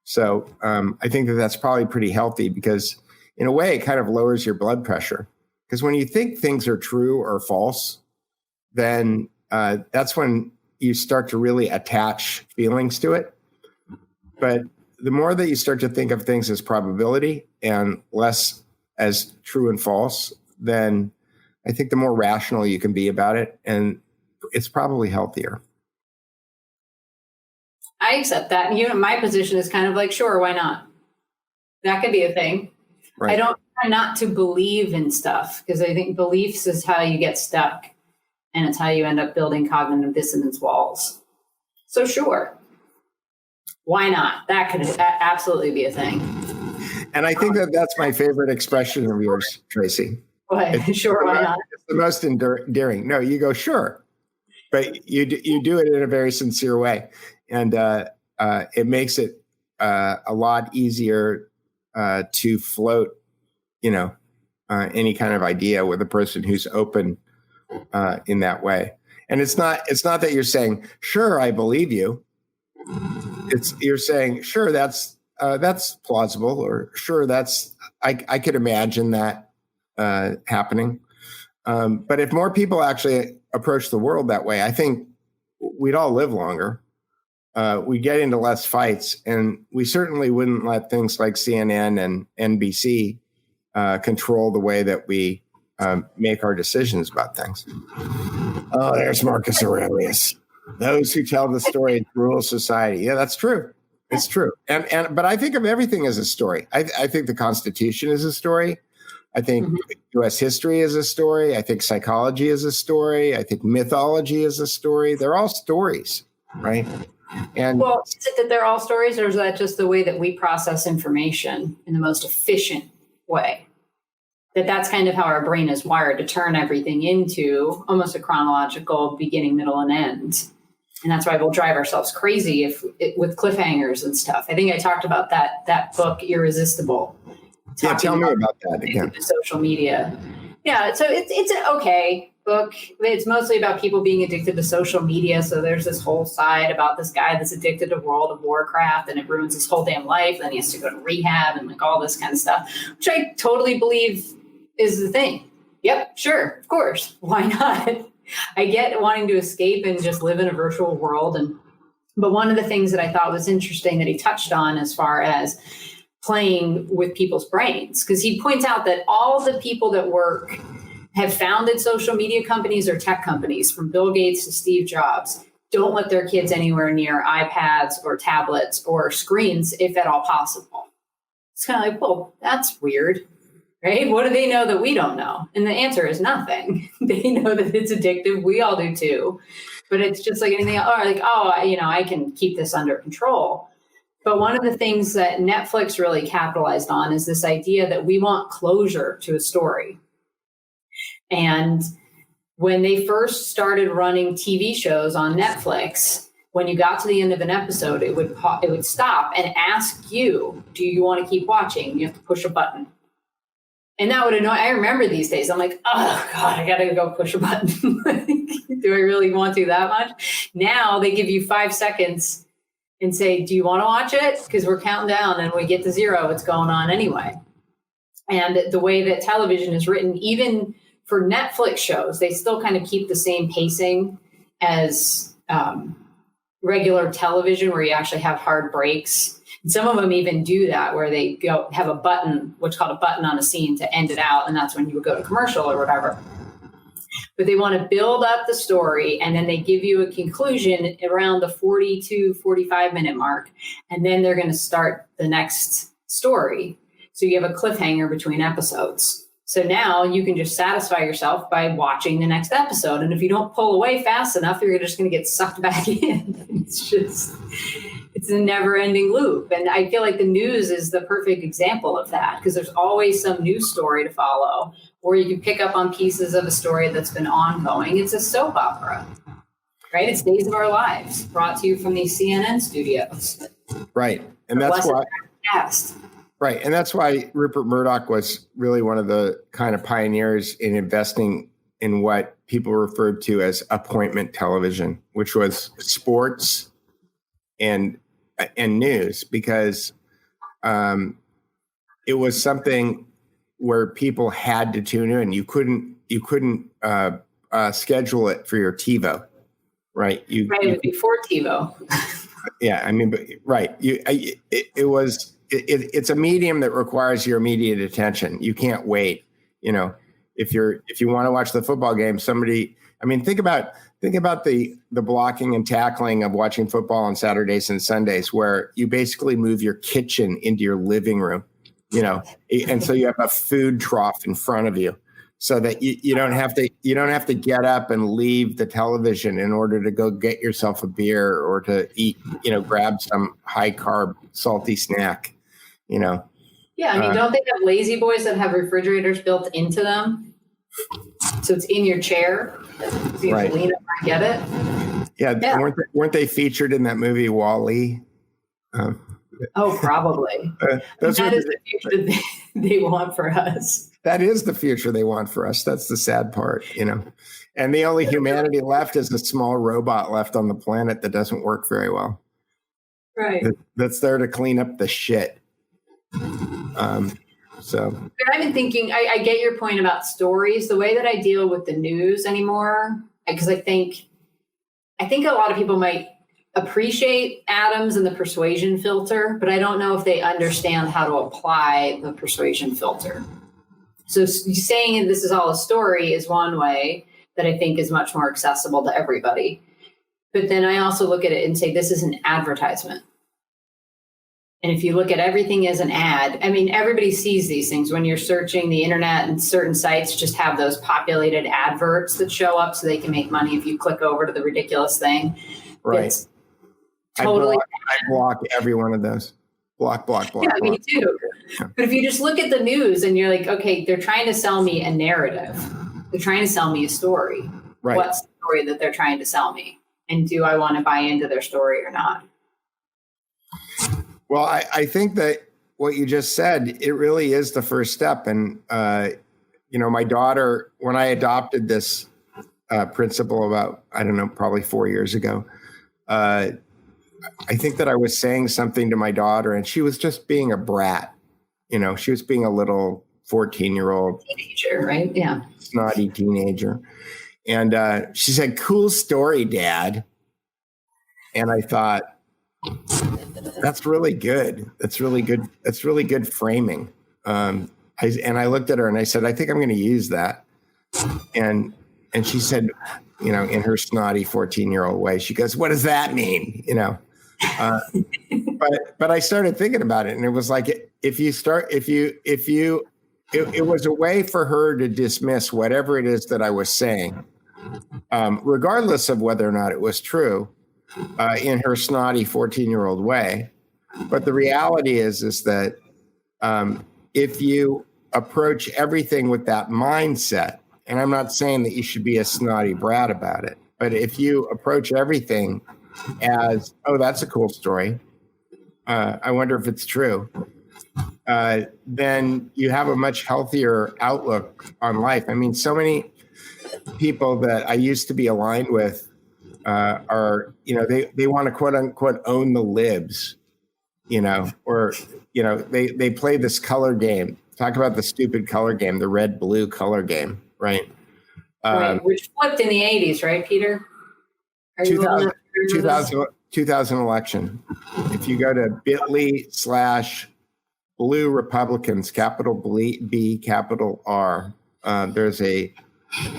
So I think that's probably pretty healthy because in a way, it kind of lowers your blood pressure. Because when you think things are true or false, then that's when you start to really attach feelings to it. But the more that you start to think of things as probability and less as true and false, then I think the more rational you can be about it, and it's probably healthier. I accept that. My position is kind of like, sure, why not? That could be a thing. Right. I don't try not to believe in stuff because I think beliefs is how you get stuck, and it's how you end up building cognitive dissonance walls. So sure. Why not? That could absolutely be a thing. And I think that's my favorite expression of yours, Tracy. What? Sure, why not? It's the most endearing. No, you go, sure. But you do it in a very sincere way. And it makes it a lot easier to float, any kind of idea with a person who's open in that way. And it's not that you're saying, sure, I believe you. You're saying, sure, that's plausible, or sure, I could imagine that happening. But if more people actually approach the world that way, I think we'd all live longer. We get into less fights, and we certainly wouldn't let things like CNN and NBC control the way that we make our decisions about things. Oh, there's Marcus Aurelius. Those who tell the story rule society. Yeah, that's true. It's true. But I think of everything as a story. I think the Constitution is a story. I think U.S. history is a story. I think psychology is a story. I think mythology is a story. They're all stories, right? And is it that they're all stories, or is that just the way that we process information in the most efficient way? That's kind of how our brain is wired, to turn everything into almost a chronological beginning, middle, and end. And that's why we'll drive ourselves crazy with cliffhangers and stuff. I think I talked about that book, Irresistible. Yeah, tell me about that again. Social media. Yeah, so it's an okay book. It's mostly about people being addicted to social media. So there's this whole side about this guy that's addicted to World of Warcraft, and it ruins his whole damn life. Then he has to go to rehab and like all this kind of stuff, which I totally believe is the thing. Yep, sure, of course. Why not? I get wanting to escape and just live in a virtual world and But one of the things that I thought was interesting that he touched on as far as playing with people's brains, because he points out that all the people that have founded social media companies or tech companies, from Bill Gates to Steve Jobs, don't let their kids anywhere near iPads or tablets or screens, if at all possible. It's kind of like, well, that's weird, right? What do they know that we don't know? And the answer is nothing. They know that it's addictive. We all do too. But it's just like anything else. Or like, I can keep this under control. But one of the things that Netflix really capitalized on is this idea that we want closure to a story. And when they first started running TV shows on Netflix, when you got to the end of an episode, it would stop and ask you, do you want to keep watching? You have to push a button. And that would annoy. I remember these days, I'm like, oh God, I got to go push a button. Do I really want to that much? Now they give you 5 seconds and say, do you want to watch it? Because we're counting down and we get to 0, it's going on anyway. And the way that television is written, even for Netflix shows, they still kind of keep the same pacing as regular television, where you actually have hard breaks. And some of them even do that, where they go have a button, what's called a button on a scene, to end it out. And that's when you would go to commercial or whatever. But they want to build up the story, and then they give you a conclusion around the 42, 45-minute mark. And then they're going to start the next story. So you have a cliffhanger between episodes. So now you can just satisfy yourself by watching the next episode. And if you don't pull away fast enough, you're just going to get sucked back in. It's a never-ending loop. And I feel like the news is the perfect example of that, because there's always some news story to follow, or you can pick up on pieces of a story that's been ongoing. It's a soap opera, right? It's Days of Our Lives, brought to you from these CNN studios. Right. And that's why. Right. And that's why Rupert Murdoch was really one of the kind of pioneers in investing in what people referred to as appointment television, which was sports and news, because it was something where people had to tune in. You couldn't schedule it for your TiVo, right? It would be for TiVo. Yeah, I mean, right. It's a medium that requires your immediate attention. You can't wait. If you want to watch the football game, think about the blocking and tackling of watching football on Saturdays and Sundays, where you basically move your kitchen into your living room, and so you have a food trough in front of you, so that you don't have to get up and leave the television in order to go get yourself a beer or to eat, grab some high carb salty snack. Yeah, don't they have lazy boys that have refrigerators built into them? So it's in your chair. So you have to lean over and get it. Yeah. Weren't they featured in that movie WALL-E? Oh, probably. That is the future they want for us. That is the future they want for us. That's the sad part, And the only humanity left is a small robot left on the planet that doesn't work very well. Right. That's there to clean up the shit. But I've been thinking, I get your point about stories. The way that I deal with the news anymore, because I think a lot of people might appreciate Adams and the persuasion filter, but I don't know if they understand how to apply the persuasion filter. So saying this is all a story is one way that I think is much more accessible to everybody. But then I also look at it and say, this is an advertisement. And if you look at everything as an ad, everybody sees these things when you're searching the internet, and certain sites just have those populated adverts that show up so they can make money if you click over to the ridiculous thing. Right. It's totally. I block every one of those. Block. Yeah, me too. Yeah. But if you just look at the news and you're like, okay, they're trying to sell me a narrative. They're trying to sell me a story. Right. What's the story that they're trying to sell me? And do I want to buy into their story or not? Well, I think that what you just said, it really is the first step. And, my daughter, when I adopted this principle about, probably 4 years ago, I think that I was saying something to my daughter, and she was just being a brat. She was being a little 14-year-old teenager, right? Yeah. Snotty teenager. And she said, "Cool story, Dad." And I thought, that's really good. That's really good. That's really good framing. I looked at her and I said, I think I'm going to use that. And she said, in her snotty 14-year-old way, she goes, what does that mean? But I started thinking about it, and it was like, it was a way for her to dismiss whatever it is that I was saying, regardless of whether or not it was true, in her snotty 14-year-old way. But the reality is that if you approach everything with that mindset, and I'm not saying that you should be a snotty brat about it, but if you approach everything as, oh, that's a cool story, I wonder if it's true, then you have a much healthier outlook on life. I mean, so many people that I used to be aligned with are, they want to quote unquote own the libs, or, they play this color game. Talk about the stupid color game, the red-blue color game, right? Right, which flipped in the 80s, right, Peter? 2000 election. If you go to bit.ly/blue Republicans, capital B, capital R, there's a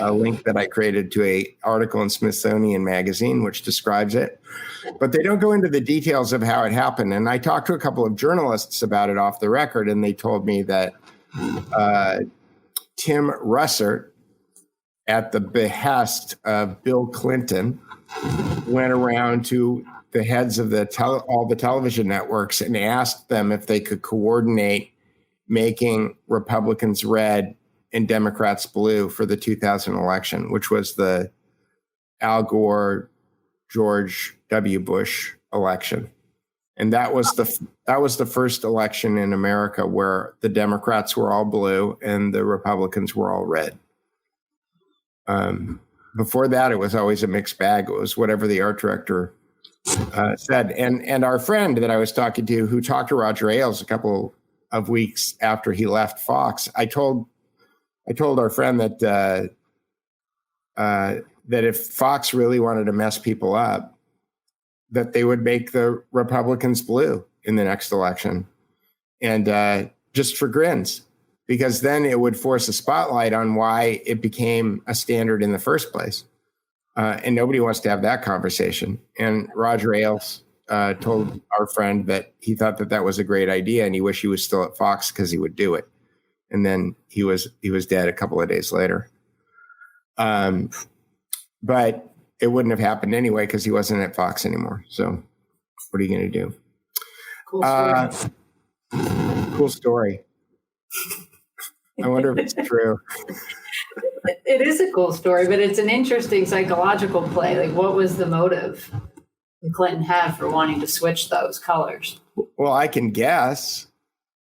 link that I created to a article in Smithsonian Magazine, which describes it. But they don't go into the details of how it happened. And I talked to a couple of journalists about it off the record, and they told me that Tim Russert, at the behest of Bill Clinton, went around to the heads of all the television networks and asked them if they could coordinate making Republicans red and Democrats blue for the 2000 election, which was the Al Gore, George W. Bush election. And that was the first election in America where the Democrats were all blue and the Republicans were all red. Before that, it was always a mixed bag. It was whatever the art director said. And our friend that I was talking to, who talked to Roger Ailes a couple of weeks after he left Fox, I told our friend that if Fox really wanted to mess people up, that they would make the Republicans blue in the next election, and just for grins. Because then it would force a spotlight on why it became a standard in the first place. And nobody wants to have that conversation. And Roger Ailes told our friend that he thought that was a great idea, and he wished he was still at Fox because he would do it. And then he was dead a couple of days later. But it wouldn't have happened anyway because he wasn't at Fox anymore. So what are you going to do? Cool story. Cool story. I wonder if it's true. It is a cool story, but it's an interesting psychological play. Like, what was the motive Clinton had for wanting to switch those colors? Well, I can guess.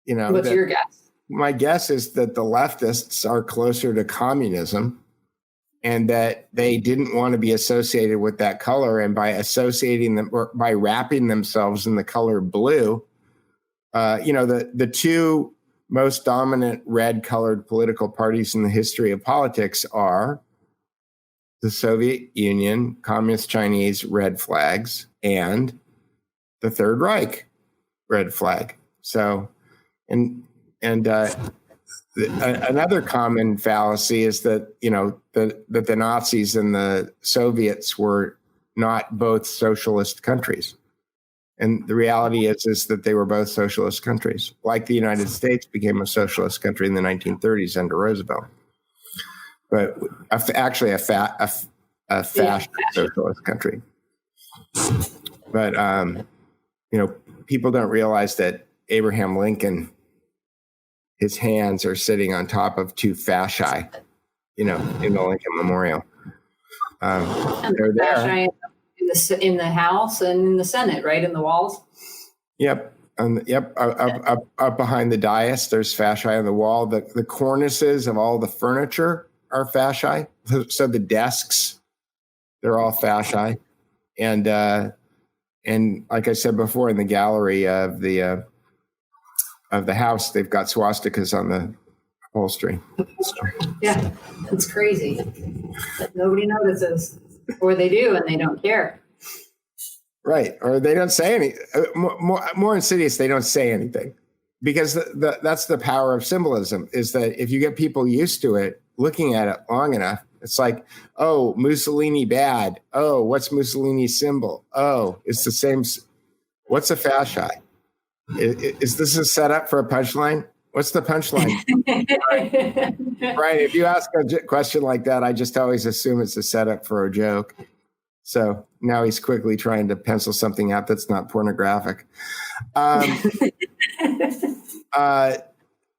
What's your guess? My guess is that the leftists are closer to communism, and that they didn't want to be associated with that color. And by associating them, or by wrapping themselves in the color blue, the two most dominant red-colored political parties in the history of politics are the Soviet Union, Communist Chinese red flags, and the Third Reich red flag. So, another common fallacy is that that the Nazis and the Soviets were not both socialist countries. And the reality is that they were both socialist countries, like the United States became a socialist country in the 1930s under Roosevelt. But actually a fascist socialist country. But, people don't realize that Abraham Lincoln, his hands are sitting on top of two fasci, in the Lincoln Memorial. They're there. In the House and in the Senate, right? In the walls? Yep. Up behind the dais, there's fasci on the wall. The cornices of all the furniture are fasci. So the desks, they're all fasci. And like I said before, in the gallery of the House, they've got swastikas on the upholstery. Yeah, that's crazy. Nobody notices. Or they do, and they don't care. Right. Or they don't say any more insidious. They don't say anything because that's the power of symbolism, is that if you get people used to it, looking at it long enough, it's like, oh, Mussolini bad. Oh, what's Mussolini's symbol? Oh, it's the same. What's a fasci? Is this a setup for a punchline? What's the punchline? Right. If you ask a question like that, I just always assume it's a setup for a joke. So now he's quickly trying to pencil something out that's not pornographic. A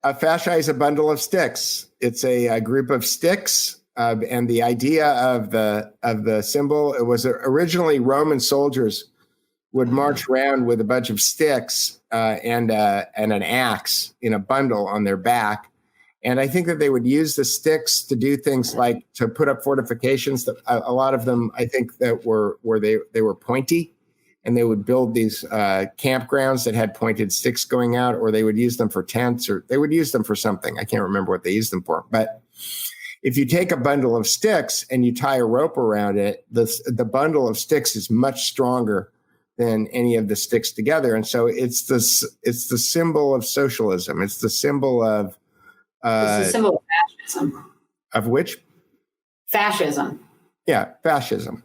fasci is a bundle of sticks. It's a group of sticks, and the idea of the symbol, it was originally Roman soldiers would march around with a bunch of sticks and an axe in a bundle on their back. And I think that they would use the sticks to do things like to put up fortifications. That a lot of them, I think, that were pointy, and they would build these campgrounds that had pointed sticks going out, or they would use them for tents, or they would use them for something. I can't remember what they used them for. But if you take a bundle of sticks and you tie a rope around it, the bundle of sticks is much stronger than any of the sticks together. And so it's the symbol of socialism. It's the symbol of it's the symbol of fascism. Of which? Fascism. Yeah, fascism.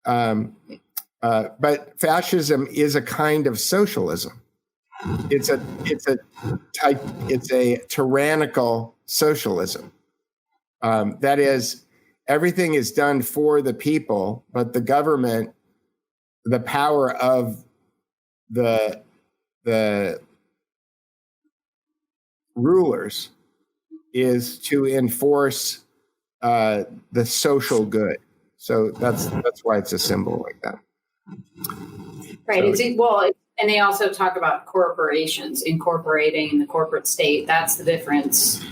But fascism is a kind of socialism. It's a tyrannical socialism. That is, everything is done for the people, but the government, the power of the rulers is to enforce the social good. So that's why it's a symbol like that. Right. And they also talk about corporations incorporating the corporate state. That's the difference,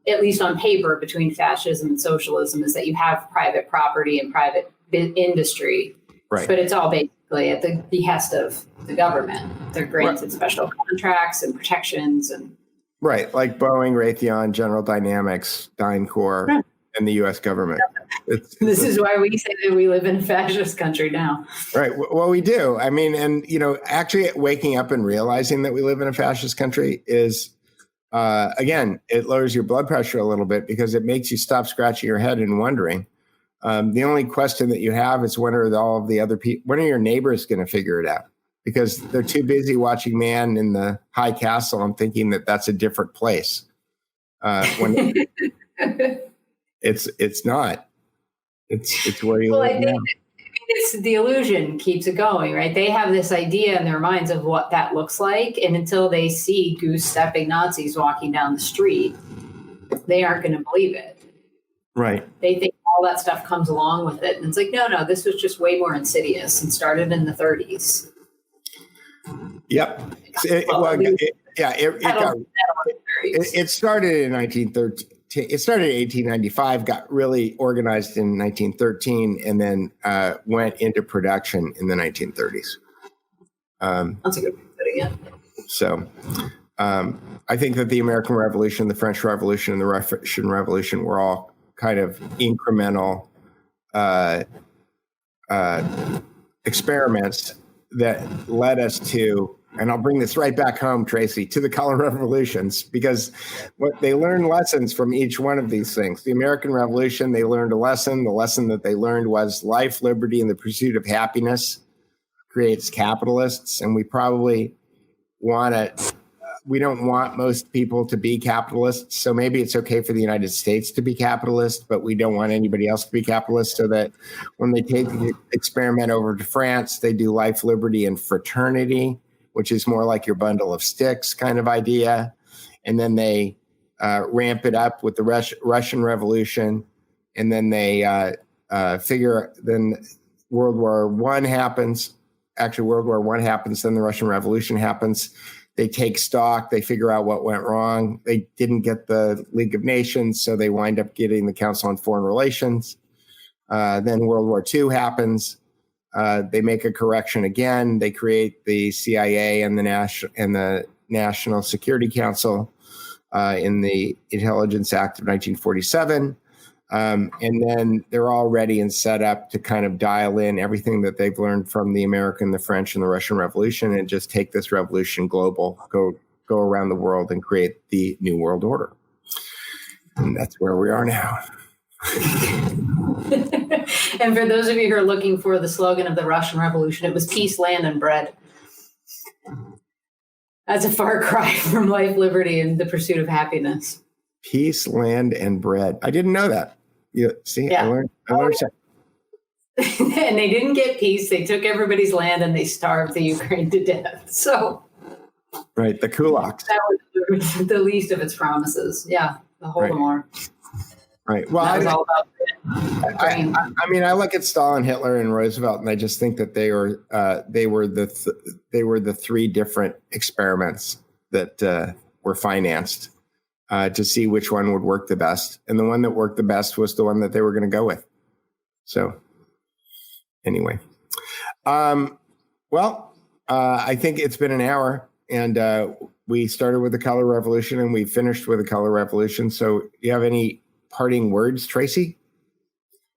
at least on paper, between fascism and socialism, is that you have private property and private industry. Right. But it's all basically at the behest of the government. They're granted special contracts and protections and. Right, like Boeing, Raytheon, General Dynamics, DynCorp, and the U.S. government. This is why we say that we live in a fascist country now. Right. Well, we do. I mean, and, actually waking up and realizing that we live in a fascist country is, again, it lowers your blood pressure a little bit because it makes you stop scratching your head and wondering. The only question that you have is when are all of the other people, when are your neighbors going to figure it out? Because they're too busy watching Man in the High Castle and thinking that that's a different place. When it's not. It's where you live now. It's the illusion keeps it going, right? They have this idea in their minds of what that looks like, and until they see goose-stepping Nazis walking down the street, they aren't going to believe it. Right. They think all that stuff comes along with it, and it's like, no, this was just way more insidious and started in the 30s. Yep. It started in 1913. It started in 1895, got really organized in 1913, and then went into production in the 1930s. That's a good way of putting it. So I think that the American Revolution, the French Revolution, and the Russian Revolution were all kind of incremental experiments that led us to, and I'll bring this right back home, Tracy, to the color revolutions, because what they learned lessons from each one of these things. The American Revolution, they learned a lesson. The lesson that they learned was life, liberty, and the pursuit of happiness creates capitalists. And we probably we don't want most people to be capitalists. So maybe it's okay for the United States to be capitalist, but we don't want anybody else to be capitalist, so that when they take the experiment over to France, they do life, liberty, and fraternity, which is more like your bundle of sticks kind of idea. And then they ramp it up with the Russian Revolution. And then they then World War I happens. Actually, World War I happens, then the Russian Revolution happens. They take stock. They figure out what went wrong. They didn't get the League of Nations, so they wind up getting the Council on Foreign Relations. Then World War II happens. They make a correction again. They create the CIA and the National Security Council in the Intelligence Act of 1947. And then they're all ready and set up to kind of dial in everything that they've learned from the American, the French, and the Russian Revolution and just take this revolution global, go around the world and create the New World Order. And that's where we are now. And for those of you who are looking for the slogan of the Russian Revolution, it was peace, land, and bread. That's a far cry from life, liberty, and the pursuit of happiness. Peace, land, and bread. I didn't know that. You see, yeah. I learned something. And they didn't get peace. They took everybody's land and they starved the Ukraine to death. So, right, the kulaks. That was the least of its promises. Yeah, the Holodomor. Right. Well, that was all about it. I mean, I look at Stalin, Hitler, and Roosevelt, and I just think that they were the three different experiments that were financed to see which one would work the best, and the one that worked the best was the one that they were going to go with. So, anyway, I think it's been an hour, and we started with the color revolution, and we finished with the color revolution. So, do you have any parting words, Tracy?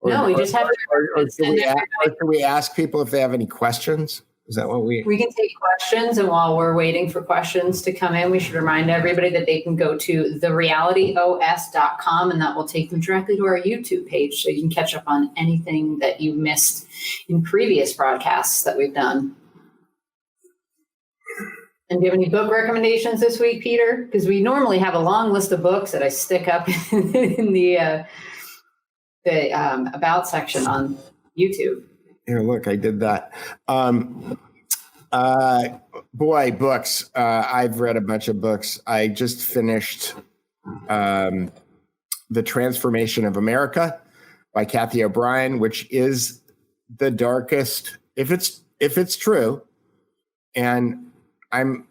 No, we just have to. Or should we ask people if they have any questions? Is that what we can take questions, and while we're waiting for questions to come in, we should remind everybody that they can go to therealityos.com, and that will take them directly to our YouTube page, so you can catch up on anything that you missed in previous broadcasts that we've done. And do you have any book recommendations this week, Peter? Because we normally have a long list of books that I stick up in the about section on YouTube. Here, look, I did that. Books. I've read a bunch of books. I just finished The Transformation of America by Kathy O'Brien, which is the darkest, if it's true, and I'm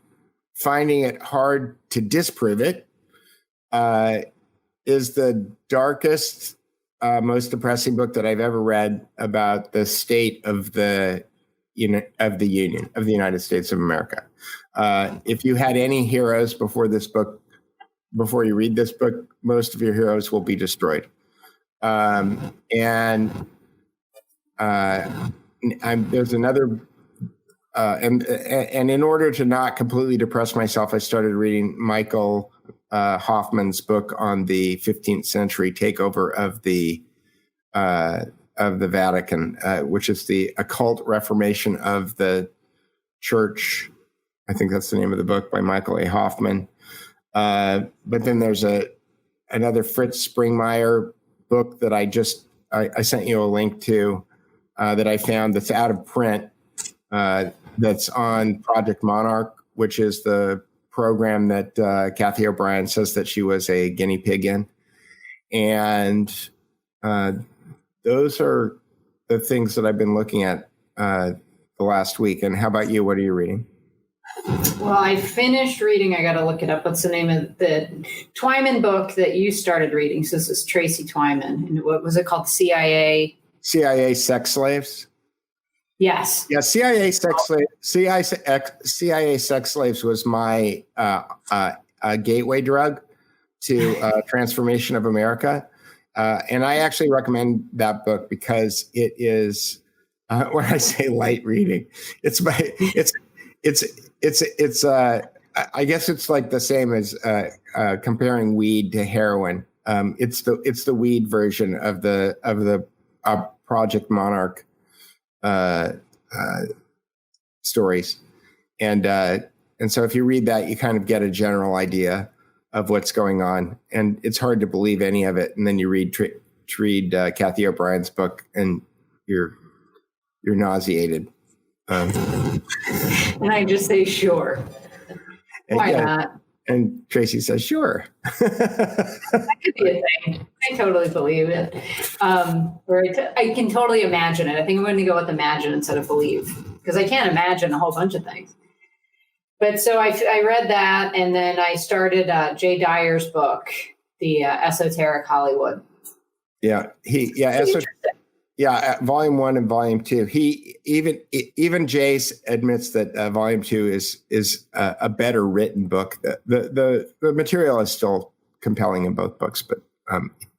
finding it hard to disprove it, is the darkest, most depressing book that I've ever read about the state of the Union of the United States of America. If you had any heroes before you read this book, most of your heroes will be destroyed. There's another. And in order to not completely depress myself, I started reading Michael Hoffman's book on the 15th century takeover of the Vatican, which is the occult reformation of the church. I think that's the name of the book, by Michael A. Hoffman. But then there's another Fritz Springmeier book that I sent you a link to that I found that's out of print. That's on Project Monarch, which is the program that Kathy O'Brien says that she was a guinea pig in. And those are the things that I've been looking at the last week. And how about you? What are you reading? Well, I finished reading. I got to look it up. What's the name of the Twyman book that you started reading? So this is Tracy Twyman. And what was it called? CIA Sex Slaves? Yes. Yeah, CIA Sex Slaves was my gateway drug to Transformation of America, and I actually recommend that book because it is when I say light reading, I guess it's like the same as comparing weed to heroin. It's the weed version of the Project Monarch stories, and so if you read that, you kind of get a general idea of what's going on, and it's hard to believe any of it. And then you read Kathy O'Brien's book, and you're nauseated. And I just say, sure. Why not? And Tracy says, sure. That could be a thing. I totally believe it. I can totally imagine it. I think I'm going to go with imagine instead of believe, because I can't imagine a whole bunch of things. But so I read that, and then I started Jay Dyer's book, The Esoteric Hollywood. Volume 1 and Volume 2. He even Jace admits that Volume 2 is a better written book. The material is still compelling in both books, but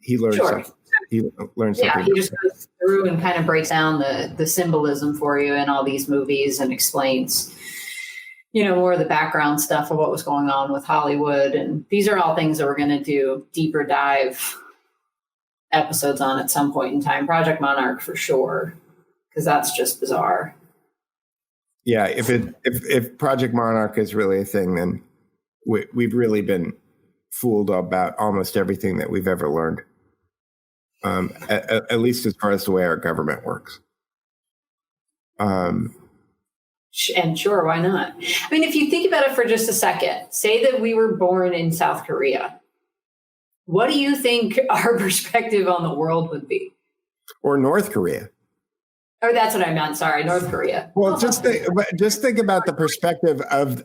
he learned something. So he learns something. Yeah, he just goes through and kind of breaks down the symbolism for you in all these movies and explains, more of the background stuff of what was going on with Hollywood. And these are all things that we're going to do deeper dive episodes on at some point in time. Project Monarch for sure, because that's just bizarre. Yeah, if Project Monarch is really a thing, then we've really been fooled about almost everything that we've ever learned. At least as far as the way our government works. And sure, why not? I mean, if you think about it for just a second, say that we were born in South Korea. What do you think our perspective on the world would be? Or North Korea. Or that's what I meant. Sorry, North Korea. Well, just think about the perspective of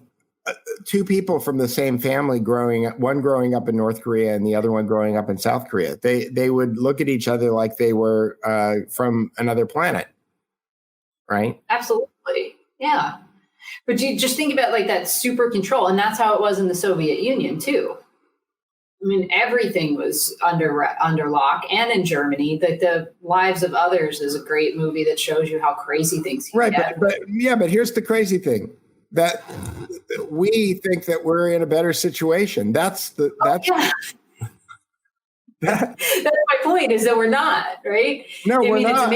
two people from the same family one growing up in North Korea and the other one growing up in South Korea. They would look at each other like they were from another planet, right? Absolutely, yeah. But you just think about like that super control, and that's how it was in the Soviet Union too. I mean, everything was under lock, and in Germany, the Lives of Others is a great movie that shows you how crazy things can get. But here's the crazy thing: that we think that we're in a better situation. That's my point. Is that we're not, right? No, we're not.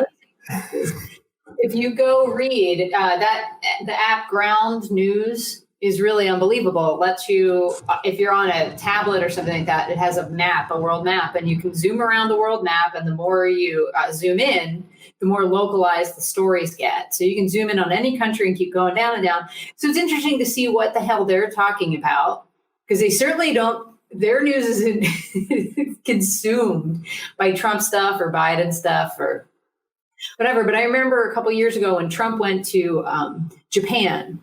If you go read the app Ground News is really unbelievable. It lets you, if you're on a tablet or something like that, it has a world map, and you can zoom around the world map. And the more you zoom in, the more localized the stories get. So you can zoom in on any country and keep going down and down. So it's interesting to see what the hell they're talking about, because they certainly don't, their news isn't consumed by Trump stuff or Biden stuff or whatever. But I remember a couple of years ago when Trump went to Japan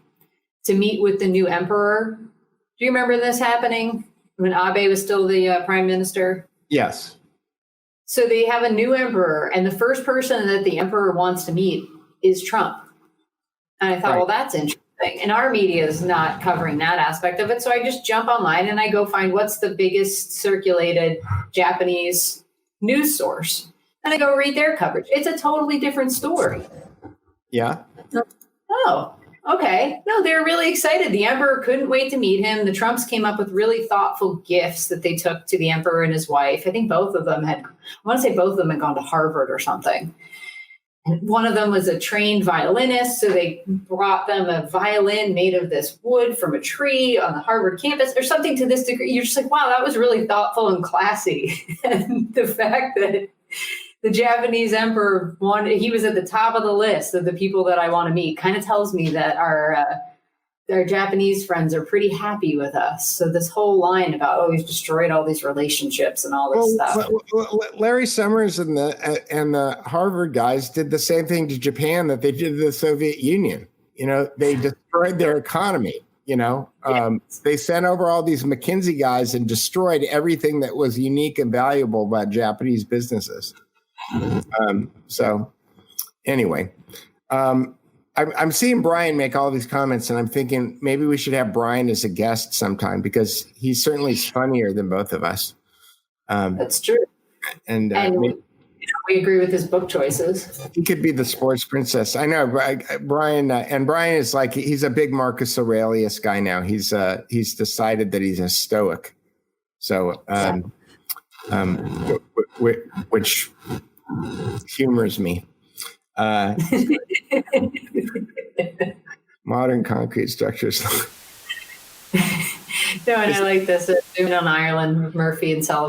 to meet with the new emperor. Do you remember this happening when Abe was still the prime minister? Yes. So they have a new emperor, and the first person that the emperor wants to meet is Trump. And I thought, well, that's interesting. And our media is not covering that aspect of it. So I just jump online and I go find what's the biggest circulated Japanese news source. And I go read their coverage. It's a totally different story. Yeah. Oh, okay. No, they're really excited. The emperor couldn't wait to meet him. The Trumps came up with really thoughtful gifts that they took to the emperor and his wife. I think both of them had gone to Harvard or something. And one of them was a trained violinist. So they brought them a violin made of this wood from a tree on the Harvard campus or something to this degree. You're just like, wow, that was really thoughtful and classy. And the fact that the Japanese emperor he was at the top of the list of the people that I want to meet, kind of tells me that our Japanese friends are pretty happy with us. So this whole line about, we've destroyed all these relationships and all this stuff. Larry Summers and the Harvard guys did the same thing to Japan that they did to the Soviet Union. They destroyed their economy. They sent over all these McKinsey guys and destroyed everything that was unique and valuable about Japanese businesses. So anyway, I'm seeing Brian make all these comments, and I'm thinking maybe we should have Brian as a guest sometime, because he's certainly funnier than both of us. That's true. And we agree with his book choices. He could be the sports princess. I know, Brian, and Brian is like, he's a big Marcus Aurelius guy now. He's decided that he's a Stoic. So, which humors me. Modern concrete structures. No, and I like this. Zooming on Ireland with Murphy and Sullivan.